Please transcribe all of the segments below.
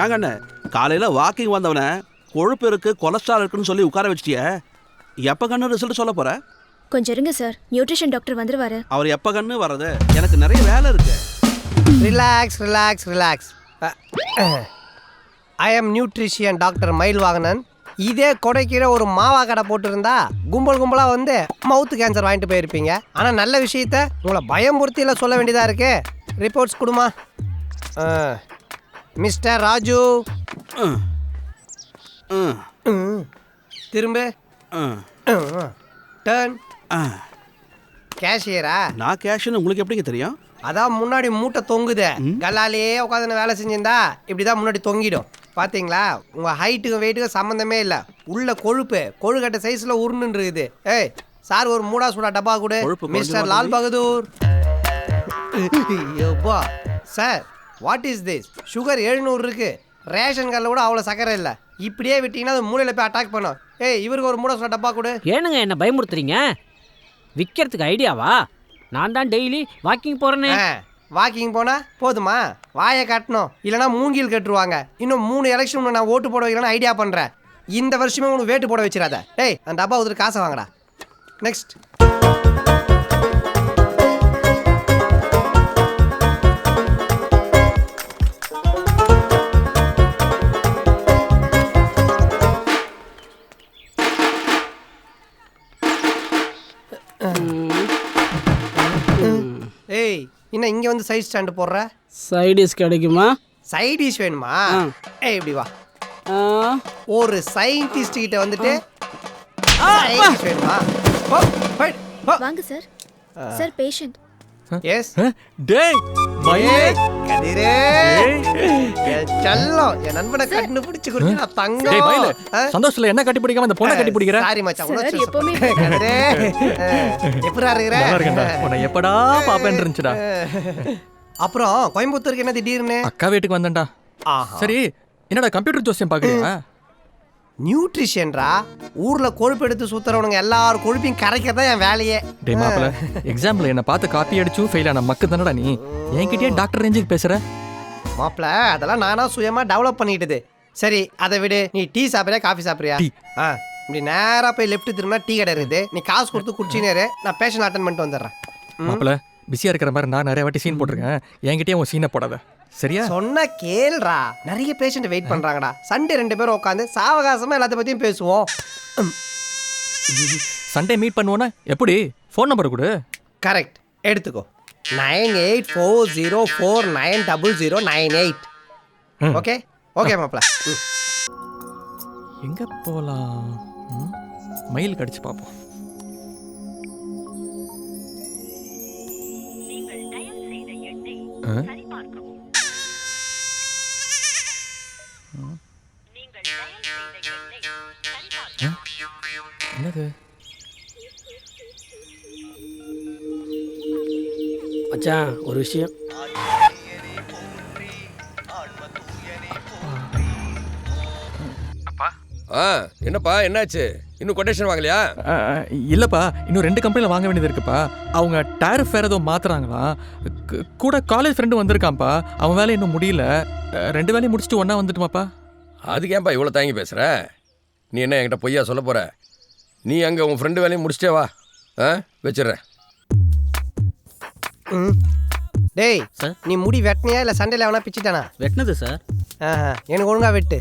ஏன் கண்ணு காலையில் வாக்கிங் வந்தவனை கொழுப்பு இருக்கு கொலஸ்ட்ரால் இருக்குன்னு சொல்லி உட்கார வச்சிட்டிய. எப்போ கண்ணு ரிசல்ட் சொல்ல போற? கொஞ்சம் இருங்க சார், நியூட்ரிஷன் டாக்டர் வந்துருவாரு. அவர் எப்போ கண்ணு வர்றது? எனக்கு நிறைய வேலை இருக்கு. Relax relax relax. I am nutrition doctor Mayilvahanan. இதே கொடைக்கீழே ஒரு மாவா கடை போட்டுருந்தா கும்பல் கும்பலாக வந்து மவுத்து கேன்சர் வாங்கிட்டு போயிருப்பீங்க. ஆனால் நல்ல விஷயத்த உங்களை பயம்புறுத்தியில் சொல்ல வேண்டியதாக இருக்கு. ரிப்போர்ட்ஸ் கொடுமா. மிஸ்டர் ராஜு திரும்ப டர்ன். கேஷியரா? நான் கேஷ்னு உங்களுக்கு எப்படிங்க தெரியும்? அதான் முன்னாடி மூட்டை தொங்குதே, கல்லாலேயே உட்காந்து வேலை செஞ்சிருந்தா இப்படிதான் முன்னாடி தொங்கிடும். பாத்தீங்களா? உங்க ஹைட்டுக்கும் வெயிட்டுக்கும் சம்மந்தமே இல்லை. உள்ள கொழுப்பு கொழுக்கட்டை சைஸ்ல உருண்டு இருக்குது. ஏய் சார், ஒரு மூடா சூடா டப்பா கொடு. Mister Lal Bahadur. Sir, what is this? Sugar 700 இருக்கு. ரேஷன் கார்டில் கூட அவ்வளோ சக்கரை இல்லை. இப்படியே விட்டீங்கன்னா அது மூளையில் போய் அட்டாக் பண்ணும். ஏய், இவருக்கு ஒரு மூடா சூடா டப்பா கொடு. ஏனுங்க என்ன பயமுறுத்துறீங்க? விற்கிறதுக்கு ஐடியாவா? நான் தான் டெய்லி வாக்கிங் போகிறேனே. வாக்கிங் போனால் போதுமா? வாயை கட்டணும், இல்லைனா மூங்கில் கட்டுருவாங்க. இன்னும் 3 எலெக்ஷன் நான் ஓட்டு போட வைக்கலான்னு ஐடியா பண்ணுறேன். இந்த வருஷமே உனக்கு வேட்டு போட வச்சிடாத. டேய், அந்த டப்பா ஊத்துட்டு காசை வாங்கடா. நெக்ஸ்ட். ஏய், என்ன இங்கே வந்து சைட் ஸ்டாண்டு போடுற? சைடிஷ் கிடைக்குமா? சைடிஷ் வேணுமா? ஏய், இப்படி வா. ஒரு சயின்டிஸ்ட் கிட்ட வந்துட்டு சைடிஷ் வேணுமா? வாங்க சார். Sir, patient. எஸ். டேய் மயிலே, கதிரே, செல்லம், என் நண்பனை கண்ணு பிடிச்சு கொடுத்து நான் தங்கம். டேய் மயிலே, சந்தோஷத்துல என்ன கட்டி பிடிக்காம அந்த பொண்ணை கட்டி பிடிக்கிற? சாரி மச்சான், சார், எப்பவுமே கதிரே, எப்படா இருக்கிற? நல்லா இருக்கேன்டா. உன்னை எப்படா பாப்பேன்னு இருந்துச்சுடா. அப்புறம் கோயம்புத்தூருக்கு என்ன திடீர்னு? அக்கா வீட்டுக்கு வந்தேன்டா. சரி, என்னடா கம்ப்யூட்டர் ஜோசியம் பாக்குறியா? நியூட்ரிஷன்ரா. ஊர்ல கொழுப்பு எடுத்து சுத்துறவனுங்க எல்லாரும் கொழுப்பையும் கரைக்கிறதா என் வேலையே. டேய் மாப்பிள, எக்ஸாம்ல என்ன பார்த்து காப்பி அடிச்சு ஃபெயில் ஆன மக்கு தானடா நீ. என்கிட்டயே டாக்டர் ரேஞ்சுக்கு பேசுற? மாப்பிள, அதெல்லாம் நானா சுயமா டெவலப் பண்ணிட்டது. சரி, அதை விடு. நீ டீ சாப்பிட்றியா காஃபி சாப்பிட்றியா? இப்படி நேரா போய் லெஃப்ட் திரும்பினா டீ கடை இருக்குது. நீ காசு கொடுத்து குடிச்சினேரு, நான் பேஷண்ட் அட்டன் பண்ணிட்டு வந்துடுறேன். மாப்பிள, பிஸியா இருக்கிற மாதிரி நான் நிறைய வாட்டி சீன் போட்டிருக்கேன். என்கிட்டயே உன் சீனை போடாத, சரியா? சொன்னா கேள்றா. நிறைய பேஷண்ட் வெயிட் பண்றாங்கடா. சண்டே 2 பேரும் உட்காந்து சாவகாசமா எல்லாத்த பத்தியும் பேசுவோம். சண்டே மீட் பண்ணுவோன்னா எப்படி? ஃபோன் நம்பர் கொடு. கரெக்ட், எடுத்துக்கோ. 9840490098. ஓகே ஓகே மாப்ள. எங்க போலாம்? மயில் கடிச்சு பார்ப்போம். என்னது? மச்சான், ஒரு விஷயம். என்னப்பா, என்னாச்சு? இன்னும் கொட்டேஷன் வாங்கலையா? இல்லப்பா, இன்னும் 2 கம்பெனியில் வாங்க வேண்டியது இருக்குப்பா. அவங்க டேரிஃப் வேறு ஏதோ மாத்துறாங்களா. கூட காலேஜ் ஃப்ரெண்டு வந்திருக்கான்ப்பா. அவன் வேலை இன்னும் முடியல. 2 வேலையும் முடிச்சுட்டு ஒன்றா வந்துட்டுமாப்பா. அதுக்கு ஏன்பா இவ்வளோ தாங்கி பேசுகிற? நீ என்ன என்கிட்ட பொய்யா சொல்ல போகிற? நீ அங்கே உன் ஃப்ரெண்டு வேலையும் முடிச்சிட்டே வா. வச்சிடுறேன். டேய் சார், நீ முடி வெட்டினியா இல்லை சண்டையில் எவனா பிச்சுட்டானா? வெட்டினது சார். எனக்கு ஒழுங்கா வெட்டு.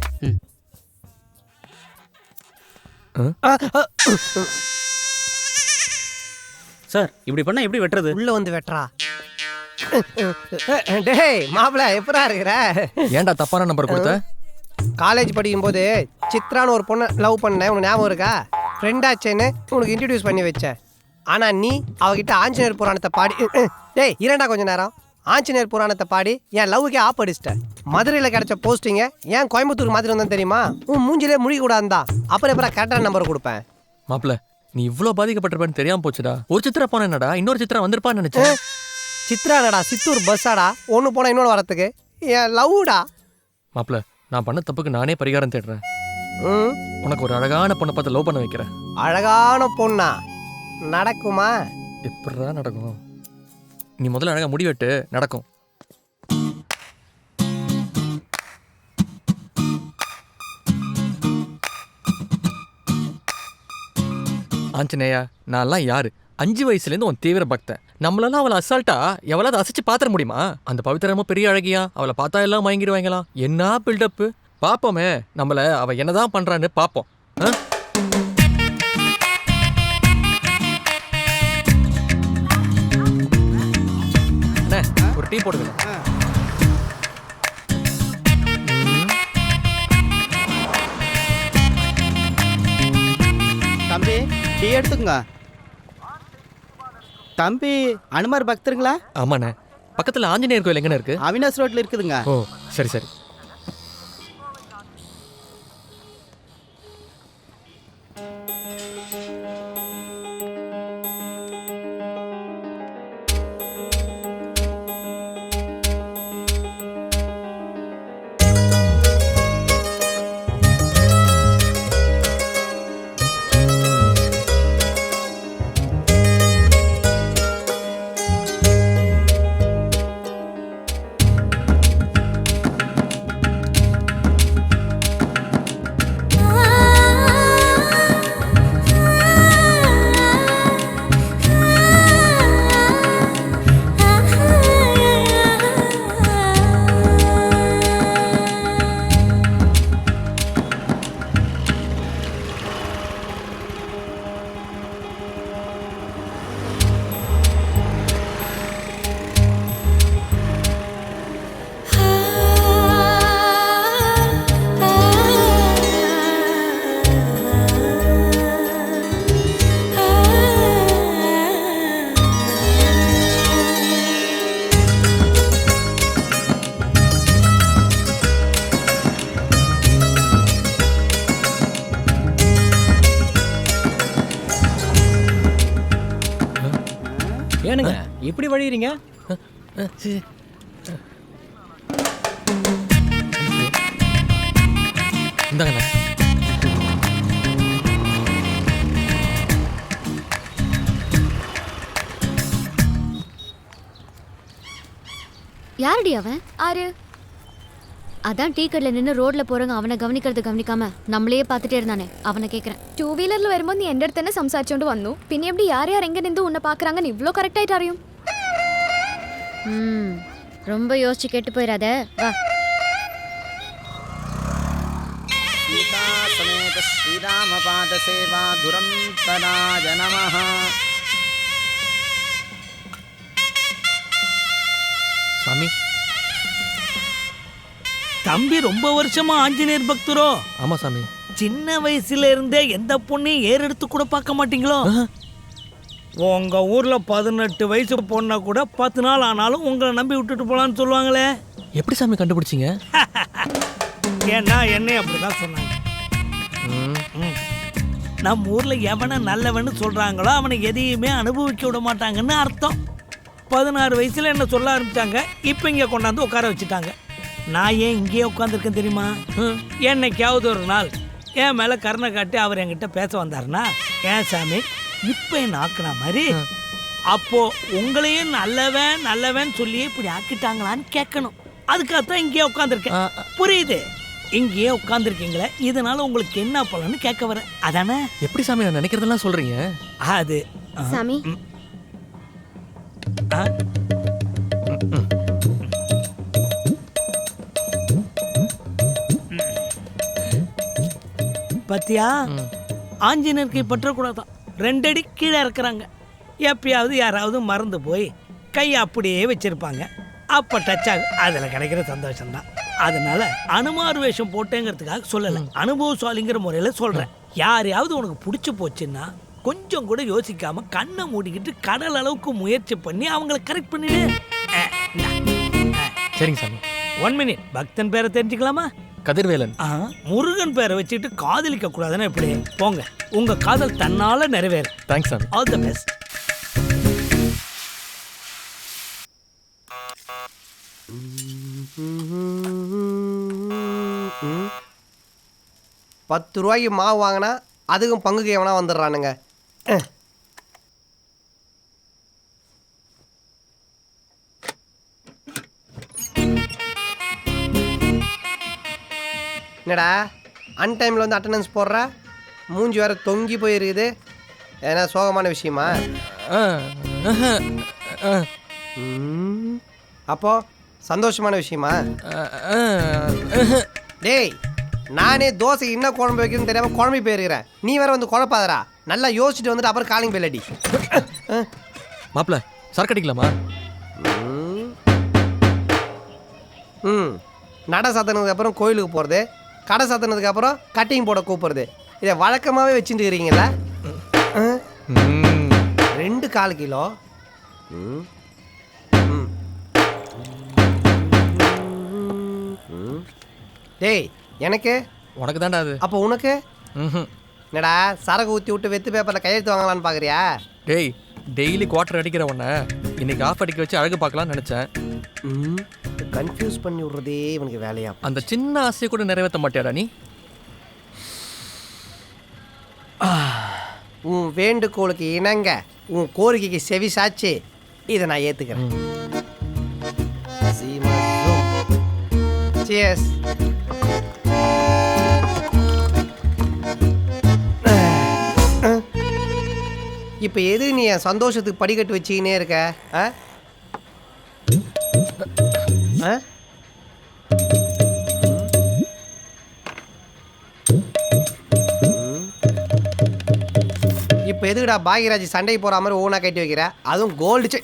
சார், இப்படி பண்ணா எப்படி வெட்டுறது? உள்ள வந்து வெட்டுறா. டேய் மாப்பிள, எப்படா இருக்கிற? ஏன்டா தப்பான நம்பர் கொடுத்த? காலேஜ் படிக்கும்போது சித்ரான்னு ஒரு பொண்ணை லவ் பண்ணேன், உனக்கு ஞாபகம் இருக்கா? ஃப்ரெண்டாச்சேன்னு உனக்கு இன்ட்ரடியூஸ் பண்ணி வச்சேன். ஆனால் நீ அவகிட்ட ஆஞ்சநேயர் புராணத்தை பாடி, டேய் இரண்டா கொஞ்ச நேரம், ஆஞ்சநேயர் புராணத்தை பாடி என் லவ்வுக்கே ஆப் அடிச்சிட்டேன். மதுரையில் கிடைச்ச போஸ்டிங்க ஏன் கோயம்புத்தூர் மாதிரி வந்தேன் தெரியுமா? உன் மூஞ்சிலே முடிக்க கூடாதுதா. அப்புறம் எப்பறம் கரெக்டான நம்பர் கொடுப்பேன்? மாப்பிள, நீ இவ்வளோ பாதிக்கப்பட்டிருப்பேன்னு தெரியாம போச்சுடா. ஒரு சித்திரா போன என்னடா, இன்னொரு சித்திரா வந்திருப்பான்னு நினைச்சேன். சித்ராடா, சித்தூர் பஸ்ஸாடா. ஒன்று போனால் இன்னொன்று வரத்துக்கு. என் லவ்டா. மாப்பிள, நான் பண்ண தப்புக்கு நானே பரிகாரம் தேடுறேன். உனக்கு ஒரு அழகான பொண்ணை பார்த்து லவ் பண்ண வைக்கிறேன். அழகான பொண்ணா? நடக்குமா? எப்படா நடக்கும்? நீ முதல்ல அழகா முடிவெட்டு, நடக்கும். ஆஞ்சநேயா நான்லாம் யாரு 5 வயசுலேருந்து உன் தீவிர பக்தன். நம்மளெல்லாம் அவளை அசால்ட்டா எவளாவது அசைச்சு பாத்திர முடியுமா? அந்த பவித்திரமா பெரிய அழகியா, அவளை பார்த்தா எல்லாம் மயங்கிடுவாங்களாம். என்ன பில்டப்பு! பாப்போமே, நம்மள அவ என்னதான் பண்றான்னு பாப்போம். ஒரு டீ போடுங்க. தம்பி டீ எடுத்துக்கங்க. தம்பி அனுமார் பக்தருங்களா? ஆமாண்ணே. பக்கத்துல ஆஞ்சநேயர் கோயில் எங்கன்னு இருக்கு? அவினாஷ் ரோட்ல இருக்குதுங்க. ஓ சரி சரி. ஏனுங்க இப்படி வழியிறீங்க? இந்தாங்கண்ணா. யாரடி அவன்? ஆறு அதான் டீ கடையில் நின்று ரோட்ல போறவங்க அவனை கவனிக்காம நம்மளையே பார்த்துட்டே இருந்தானே, அவனை கேட்குறேன். 2 വീലറിൽ വരുമ്പോൾ നീ എൻ്റെ അടുത്ത് തന്നെ സംസാരിച്ചോണ്ട് വന്നു. പിന്നെ எப்படி யார் யார் எங்க நின்று உன்னை பார்க்கறாங்கன்னு இவ்ளோ கரெக்டாயிட்டு அறியும்? ரொம்ப யோசிச்சு கெட்டு போயிடாத, வா. சீதா சமேத ஸ்ரீராம பாத சேவா துரந்தராய நமஹ. சாமி. தம்பி ரொம்ப வருஷமா ஆஞ்சநேயர் பக்தரோ? ஆமா சாமி. சின்ன வயசுல இருந்தே எந்த பொண்ணையும் ஏறெடுத்து கூட பார்க்க மாட்டீங்களோ? உங்க ஊர்ல 18 வயசு பொண்ணை கூட 10 நாள் ஆனாலும் உங்களை நம்பி விட்டுட்டு போலான்னு சொல்லுவாங்களே. எப்படி சாமி கண்டுபிடிச்சிங்க? ஏன்னா என்னை அப்படிதான் சொன்னாங்க. நம்ம ஊர்ல எவனை நல்லவன்னு சொல்றாங்களோ அவனை எதையுமே அனுபவிக்க விட மாட்டாங்கன்னு அர்த்தம். 16 வயசுல என்ன சொல்ல ஆரம்பிச்சாங்க. இப்ப இங்க கொண்டாந்து உட்கார வச்சுட்டாங்க. நான் ஏன் இங்கேயே உட்காந்துருக்கேன் தெரியுமா? என்னைக்காவது ஒரு நாள் என் மேல கருணை காட்டி அவர் என்கிட்ட பேச வந்தாருன்னா, ஏன் சாமி இப்ப என்ன ஆக்குன மாதிரி அப்போ உங்களையும் நல்லவன் சொல்லி இப்படி ஆக்கிட்டாங்களான்னு கேட்கணும். அதுக்காகத்தான் இங்கேயே உட்காந்துருக்கேன். புரியுது? இங்கேயே உட்காந்துருக்கீங்களே, இதனால உங்களுக்கு என்ன பலன்னு கேட்க வரேன். அதானே? எப்படி சாமி நான் நினைக்கிறதெல்லாம் சொல்றீங்க? அது சாமி, பத்தியா ஆஞ்சநேயருக்கு பற்றக்கூடாதான். 2 அடி கீழே இருக்கிறாங்க. எப்பயாவது யாராவது மறந்து போய் கையை அப்படியே வச்சிருப்பாங்க. அப்போ டச் ஆகும். அதில் கிடைக்கிற சந்தோஷம்தான். அதனால அனுமார் வேஷம் போட்டேங்கிறதுக்காக சொல்லலை, அனுபவசாலிங்கிற முறையில் சொல்கிறேன். யாரையாவது உனக்கு பிடிச்சி போச்சுன்னா கொஞ்சம் கூட யோசிக்காம கண்ணை மூடிக்கிட்டு கடல் அளவுக்கு முயற்சி பண்ணி அவங்கள கரெக்ட் பண்ணிடு. சரிங்க சாமி. 1 மினிட். பக்தன் பேரை தெரிஞ்சுக்கலாமா? கதிர்வேலன். முருகன் பேரை வச்சுட்டு காதலிக்க கூடாதுன்னு எப்படி? போங்க, உங்க காதல் தன்னால நிறைவேறும். தேங்க்ஸ் சாமி. All the best. ₹10 மாவு வாங்கினா அதுக்கும் பங்குக்கு எவனா வந்துடுறானுங்க. என்னடா அன்டைமில் வந்து அட்டண்டன்ஸ் போடுற? மூஞ்சி வேறு தொங்கி போயிருக்குது. ஏன்னா சோகமான விஷயமா? ஆ, ஆஹா, ஆ, அப்போ சந்தோஷமான விஷயமா? ஆ, ஆஹா. டேய், நானே தோசை என்ன குழம்பு வைக்கணும்னு தெரியாம குழம்பு போயிருக்கிறேன். நீ வேற வந்து குழப்பாதடா. நல்லா யோசிச்சுட்டு வந்துட்டு அப்புறம் காலிங் பெல் அடி. மாப்பிள சரக்கு அடிக்கலாமா? நட சாத்தினதுக்கு அப்புறம் கோயிலுக்கு போகிறது, கடை சாத்தினதுக்கு அப்புறம் கட்டிங் போட கூப்பிடுறது, இதை வழக்கமாகவே வச்சுட்டு இருக்கிறீங்களா? 2 1/4 கிலோ. டேய், எனக்கு உனக்கு தான்டா அது. அப்போ உனக்கு ம்ஹும். என்னடா சரக்கு ஊற்றி விட்டு வெத்து பேப்பரில் கையெழுத்து வாங்கலான்னு பார்க்குறியா? டேய் டெய்லி குவார்டர் அடிக்கிற உன்னை இன்னைக்கு ஆஃப் அடிக்க வச்சு அழகு பார்க்கலாம்னு நினைச்சேன். கன்ஃபியூஸ் பண்ணி விடுறதே இவனுக்கு வேலையா? அந்த சின்ன ஆசையை கூட நிறைவேற்ற மாட்டியாடா நீ? உன் வேண்டுகோளுக்கு இணங்க, உன் கோரிக்கைக்கு செவி சாச்சு, இதை நான் ஏற்றுக்கிறேன். Cheers. இப்போ எது நீ என் சந்தோஷத்துக்கு படிக்கட்டு வச்சுக்கினே இருக்க? இப்போ எதுக்குடா பாகியராஜ் சண்டைக்கு போகிற மாதிரி ஓனா கட்டி வைக்கிற? அதுவும் கோல்டு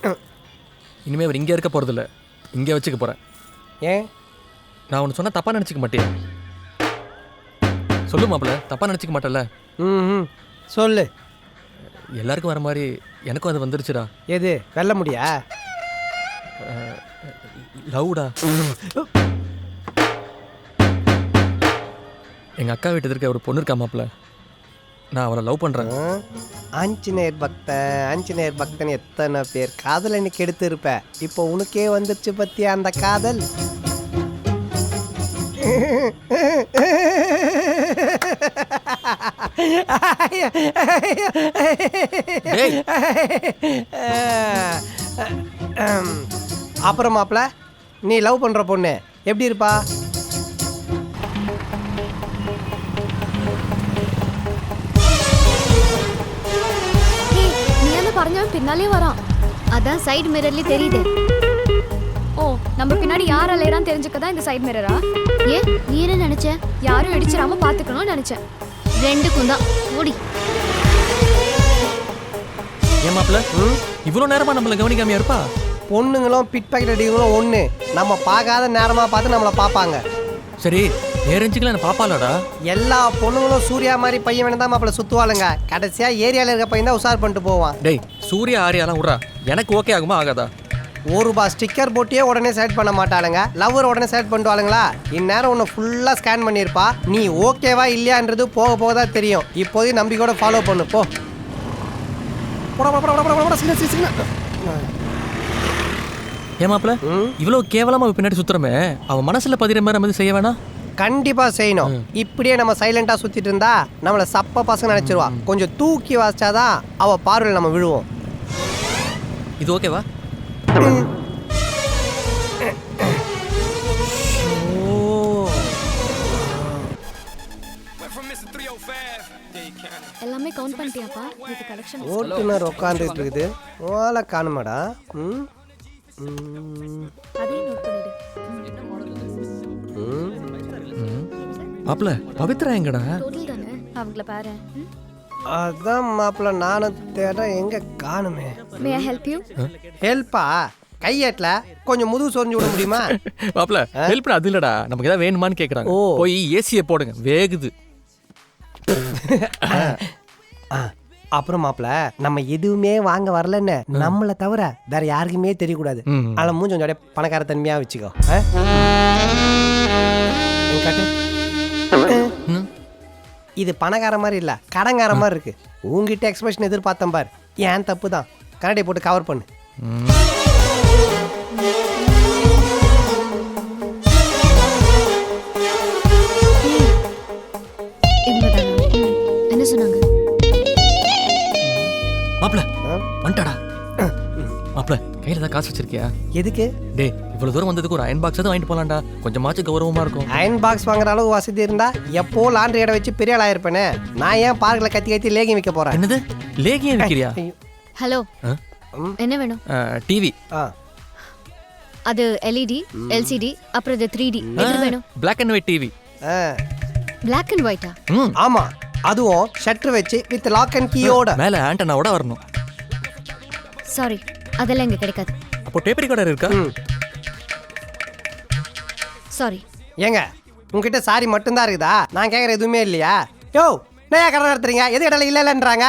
இனிமேல் அவர் இங்கே இருக்க போகிறதில்ல, இங்கே வச்சுக்க போகிறேன். ஏன்? நான் ஒன்று சொன்னால் தப்பாக நினச்சிக்க மாட்டேன். சொல்லு மாப்பிள்ள, தப்பாக நினச்சிக்க மாட்டேல்ல? ம், சொல்லு. எல்லாருக்கும் வர மாதிரி எனக்கும் அது வந்துருச்சுடா. எது வெல்ல முடியா? லவ்டா. எங்கள் அக்கா வீட்டு இருக்க ஒரு பொண்ணு இருக்கா மாப்பிள்ள, நான் அவளை லவ் பண்ணுறேன். ஆஞ்சநேயர் பக்தன் எத்தனை பேர் காதல் எனக்கு எடுத்து இருப்ப. இப்போ உனக்கே வந்துருச்சு பத்தியா அந்த காதல்? அப்புறம் மாப்பிள்ள, நீ லவ் பண்ற பொண்ணு எப்படி இருப்பா? நீ என்ன പറഞ്ഞவன் பின்னாலே வரான். அதான் சைடு மிரர்லயே தெரியுது. ஓ, நம்ம பின்னாடி யார் அலையறான்னு தெரிஞ்சுக்கதான் இந்த சைடு மிரரா? ஏன் நீ என்ன நினைச்ச? யாரும் இடிச்சிடாம பாத்துக்கணும்னு நினைச்சேன். ரெண்டுக்கும் தான். ஓடி. ஏன் மாப்பிள்ள இவ்வளோ நேரமாக நம்மளை கவனிக்காமையா இருப்பா? பொண்ணுங்களும் பிட் பாக்கெட் அடிக்கிறவங்களும் ஒன்று. நம்ம பார்க்காத நேரமாக பார்த்து நம்மளை பார்ப்பாங்க. சரி நேரஞ்சுக்கலாம் என்ன பாப்பாலடா? எல்லா பொண்ணுங்களும் சூர்யா மாதிரி பையன் வேணும் தான் மாப்பிள்ள சுற்றுவாளுங்க. கடைசியாக ஏரியாவில் இருக்க பையன் தான் உஷார் பண்ணிட்டு போவான். டேய் சூர்யா ஆரியாலாம் விட்றா, எனக்கு ஓகே ஆகுமா ஆகாதா? ₹1 ஸ்டிக்கர் போட்டியே உடனே செலக்ட் பண்ண மாட்டாளுங்க. லவ்வர் உடனே செலக்ட் பண்ணிட்டுவாளுங்களா? இந்நேரம் உன்னை ஃபுல்லாக ஸ்கேன் பண்ணியிருப்பா. நீ ஓகேவா இல்லையான்றது போக போக தான் தெரியும். இப்போதையும் நம்பிக்கையோட ஃபாலோ பண்ணு போ. ஏமாப்ல இவ்வளோ கேவலமாக பின்னாடி சுத்துறமே, அவன் மனசுல பதிகிற மாதிரி நம்ம செய்ய வேணாம்? கண்டிப்பாக செய்யணும். இப்படியே நம்ம சைலண்டாக சுற்றிட்டு இருந்தா நம்மளை சப்ப பசங்க நினச்சிருவா. கொஞ்சம் தூக்கி வாசிச்சாதான் அவள் பார்வையில் நம்ம விழுவோம். இது ஓகேவா? எல்லாமே கவுண்ட் பண்ணிட்டியாப்பா? இது கலெக்ஷன். ஓட்டுநர் உட்காந்துட்டு இருக்குது, ஓலை காணுமாடா? அதே நோட் பண்ணிடு. மாப்பிள்ள பவித்ரா எங்கடா? டோட்டல் தானே, அவங்கள பாரு. அதான் மாப்பிள்ள நானும் தேட எங்க காணுமே. மே ஐ ஹெல்ப் யூ? ஹெல்ப்பா? கையேட்ல கொஞ்சம் முதுகு சொரிஞ்சு விட முடியுமா? மாப்பிள்ள ஹெல்ப் அது இல்லடா, நமக்கு ஏதாவது வேணுமான்னு கேட்குறாங்க. போய் ஏசியை போடுங்க, வேகுது. அப்புறம் மாப்பிள்ள நம்ம எதுவுமே வாங்க வரலன்னு நம்மளை தவிர வேற யாருக்குமே தெரியக்கூடாது. அதில் மூஞ்சி கொஞ்சம் அப்படியே பணக்கார தன்மையா வச்சுக்கோ. இது பணக்கார மாதிரி இல்ல, கடங்கார மாதிரி இருக்கு. உங்ககிட்ட எக்ஸ்பிரஷன் எதிர்பார்த்தேன் பார். ஏன் தப்பு தான். கரடியை போட்டு கவர் பண்ணு. என்ன சொன்னாங்க? மாப்பிள்ள வந்துட்டாடா. மாப்பிள்ள கையில் தான் காசு காசு வச்சிருக்கியா? எதுக்கு? டேய் இவ்வளவு தூரம் வந்ததுக்கு ஒரு அயன் பாக்ஸ் தான் வாங்கிட்டு போலாம்டா, கொஞ்சமாச்சும் கௌரவமா இருக்கும். அயன் பாக்ஸ் வாங்குற அளவுக்கு வசதி இருந்தா எப்போ லாண்ட்ரி இடம் வச்சு பெரிய ஆளா இருப்பேனே. நான் ஏன் பார்க்ல கத்தி கத்தி லேகி விற்க போறேன்? என்னது லேகியம் விக்கிறியா? ஹலோ, ஆ? என்ன வேணும்? டிவி. அது எல்இடி, எல்சிடி, அப்புறம் இது 3D. எது வேணும்? Black and white TV. Black and ஒயிட்டா? ஆமா, அதுவும் ஷட்டர் வச்சு வித் லாக் அண்ட் கீயோட. மேல ஆண்டனாவோட வரணும். சாரி, அதெல்லாம் இங்க கிடைக்காது. அப்போ டேப் ரெக்கார்டர் இருக்கா? சாரி. ஏங்க உங்ககிட்ட சாரி மட்டும்தான் இருக்குதா? நான் கேட்குற எதுவுமே இல்லையா? யோ, நான் கடை நடத்துறீங்க, எது இடையில இல்லைன்றாங்க.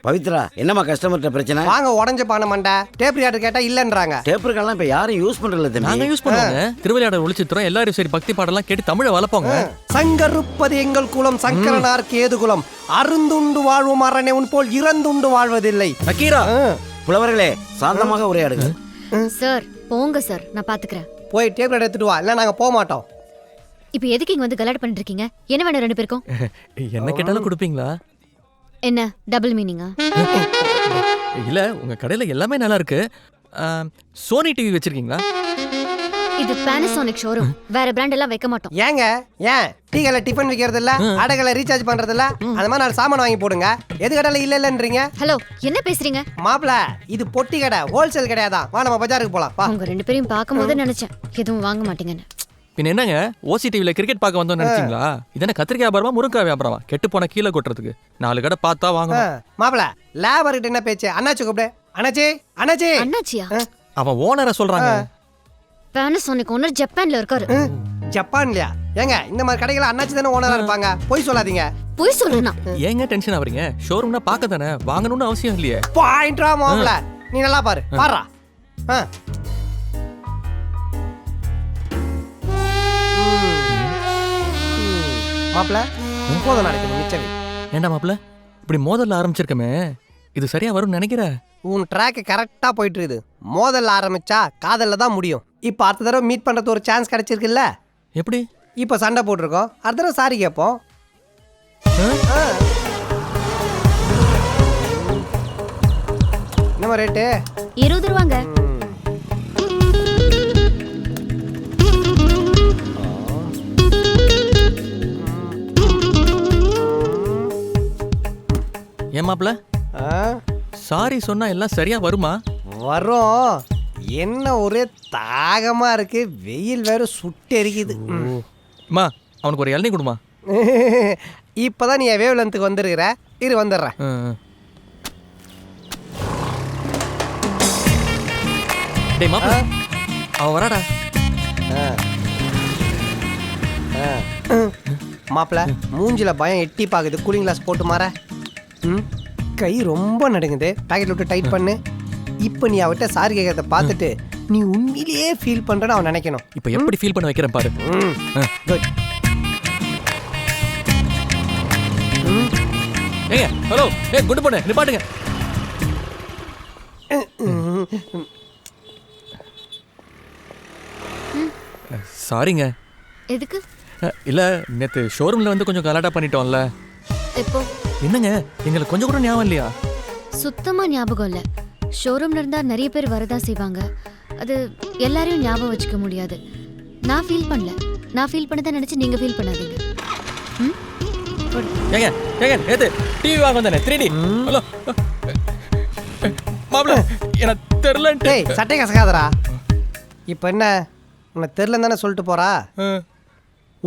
பவித்ரா, என்னம்மா கஸ்டமர்கிட்ட பிரச்சனை? வாங்க உடஞ்ச பானை மண்டை, டேப் ரிகார்டர் கேட்டா இல்லைன்றாங்க. டேப் ரெக்கார்டர்லாம் இப்போ யாரும் யூஸ் பண்றதில்ல தம்பி. நாங்க யூஸ் பண்ணுவாங்க. திருவிளையாடல் ஒளிச்சித்திரம் எல்லாரும் சரி பக்தி பாடலாம் கேட்டு தமிழை வளர்ப்போங்க. சங்கருப்பது எங்கள் குலம், சங்கரனார் கேது குலம். அருந்துண்டு வாழ்வும் அரணே உன் போல் இறந்துண்டு வாழ்வதில்லை. நக்கீரா, புலவர்களே சாந்தமாக உரையாடுங்க. சார் போங்க சார், நான் பாத்துக்கிறேன். போய் டேப் ரிகார்டர் எடுத்துட்டு வா, இல்லை நாங்கள் போக மாட்டோம். இப்போ எதுக்கு இங்க வந்து கலாட் பண்ணிட்டு இருக்கீங்க? என்ன வேணும் ரெண்டு பேருக்கும்? என்ன கேட்டாலும் கொடுப்பீங்களா? என்ன டபுள் மீனிங்கா? இல்ல உங்க கடையில எல்லாமே நல்லா இருக்கு. சோனி டிவி வச்சிருக்கீங்களா? இது Panasonic ஷோரூம், வேற பிராண்ட் எல்லாம் வைக்க மாட்டோம். ஏங்க ஏன் டீகளை டிஃபன் விற்கிறது இல்ல, அடைகளை ரீசார்ஜ் பண்றது இல்ல, அந்த மாதிரி நான் சாமான் வாங்கி போடுங்க. எது கடையில இல்ல இல்லன்றீங்க? ஹலோ, என்ன பேசுறீங்க? மாப்பிள, இது பொட்டி கடை, ஹோல்சேல் கிடையாதான். வா நம்ம பஜாருக்கு போலாம். வா. உங்க ரெண்டு பேரையும் பார்க்கும்போது நினைச்சேன் எதுவும் வாங்க மாட்டீங்கன்னு. பின்ன என்னங்க ஓசி டிவில கிரிக்கெட் பார்க்க வந்தோம்னு நினைச்சீங்களா? இதென்ன கத்திரிக்காய் வியாபாரமா முருங்கா வியாபாரமா? கெட்டு போன கீழே கொட்டுறதுக்கு 4 கடை பார்த்தா வாங்கணும். மாப்பிள, லேபர் கிட்ட என்ன பேச்சு? அண்ணாச்சி கூப்பிடு. அண்ணாச்சி, அண்ணாச்சி. அண்ணாச்சியா? அவன் ஓனரை சொல்றாங்க. Panasonic ஓனர் ஜப்பான்ல இருக்காரு. ஜப்பான்லயா? ஏங்க இந்த மாதிரி கடைகள் அண்ணாச்சி தானே ஓனரா இருப்பாங்க, போய் சொல்லாதீங்க. போய் சொல்லுனா ஏங்க டென்ஷன் ஆவறீங்க? ஷோரூம்னா பார்க்க தானே, வாங்கணும்னு அவசியம் இல்லையே. பாயிண்ட்ரா மாப்பிள, நீ நல்லா பாரு. பாருடா. மாப்பிள, போதும் நடக்கணும் மிச்சவி. ஏண்டா மாப்பிள, இப்படி மோதல்ல ஆரம்பிச்சிருக்கமே, இது சரியா வரும்னு நினைக்கிற? உன் ட்ராக் கரெக்டா போயிட்டு இருக்குது. மோதல்ல ஆரம்பிச்சா காதல்ல தான் முடியும். இப்போ அடுத்த தடவை மீட் பண்றது ஒரு சான்ஸ் கிடைச்சிருக்குல்ல. எப்படி? இப்போ சண்டை போட்டிருக்கோம், அடுத்த தடவை சாரி கேட்போம். என்னமா ரேட்டு? 20 ரூபாங்க. ஏன் மாப்பிள, சாரி சொன்னா எல்லாம் சரியா வருமா? வரும். என்ன ஒரே தாகமா இருக்கு, வெயில் வேற சுட்டு எரிக்குது. அம்மா, அவனுக்கு ஒரு இளநீ கொடுமா. இப்பதான் நீ வேவ் லென்த்துக்கு வந்துருக்கிற, இரு வந்துடுறேன். டேய் மாப்பிள, அவன் வராடா. மாப்பிள, மூஞ்சில பயம் எட்டி பாக்குது. கூலிங் கிளாஸ் போட்டு மாற. கை ரொம்ப நடுங்குது, பாக்கெட்ல விட்டு டைட் பண்ணு. இப்போ நீ அவட்ட சாரி கேட்கறத பார்த்துட்டு நீ உண்மையிலேயே ஃபீல் பண்றன்னு அவன் நினைக்கணும். இப்போ எப்படி ஃபீல் பண்ண வைக்கிறேன் பாரு. குட். ஏங்க ஹலோ, குண்டு பொண்ணு நிப்பாட்டுங்க. சாரிங்க. எதுக்கு? இல்ல நேத்து ஷோரூம்ல வந்து கொஞ்சம் கலாட்டா பண்ணிட்டோம்ல. எப்போ? என்னங்க எங்களுக்கு கொஞ்சம் கூட ஞாபகம் இல்லையா? சுத்தமா ஞாபகம் இல்ல. ஷோரூம்ல இருந்தா நிறைய பேர் வரதான் செய்வாங்க, அது எல்லாரையும் ஞாபகம் வச்சுக்க முடியாது. நான் ஃபீல் பண்ணல, நான் ஃபீல் பண்ணதான் நினைச்சு நீங்க ஃபீல் பண்ணாதீங்க. ஏங்க ஏங்க நேத்து டிவி வாங்க வந்தானே 3D. ஹலோ மாப்ள, எனக்கு தெரியல. டேய் சட்டை கசக்காதடா. இப்போ என்ன உன்னை தெரியலன்னு தானே சொல்லிட்டு போறா?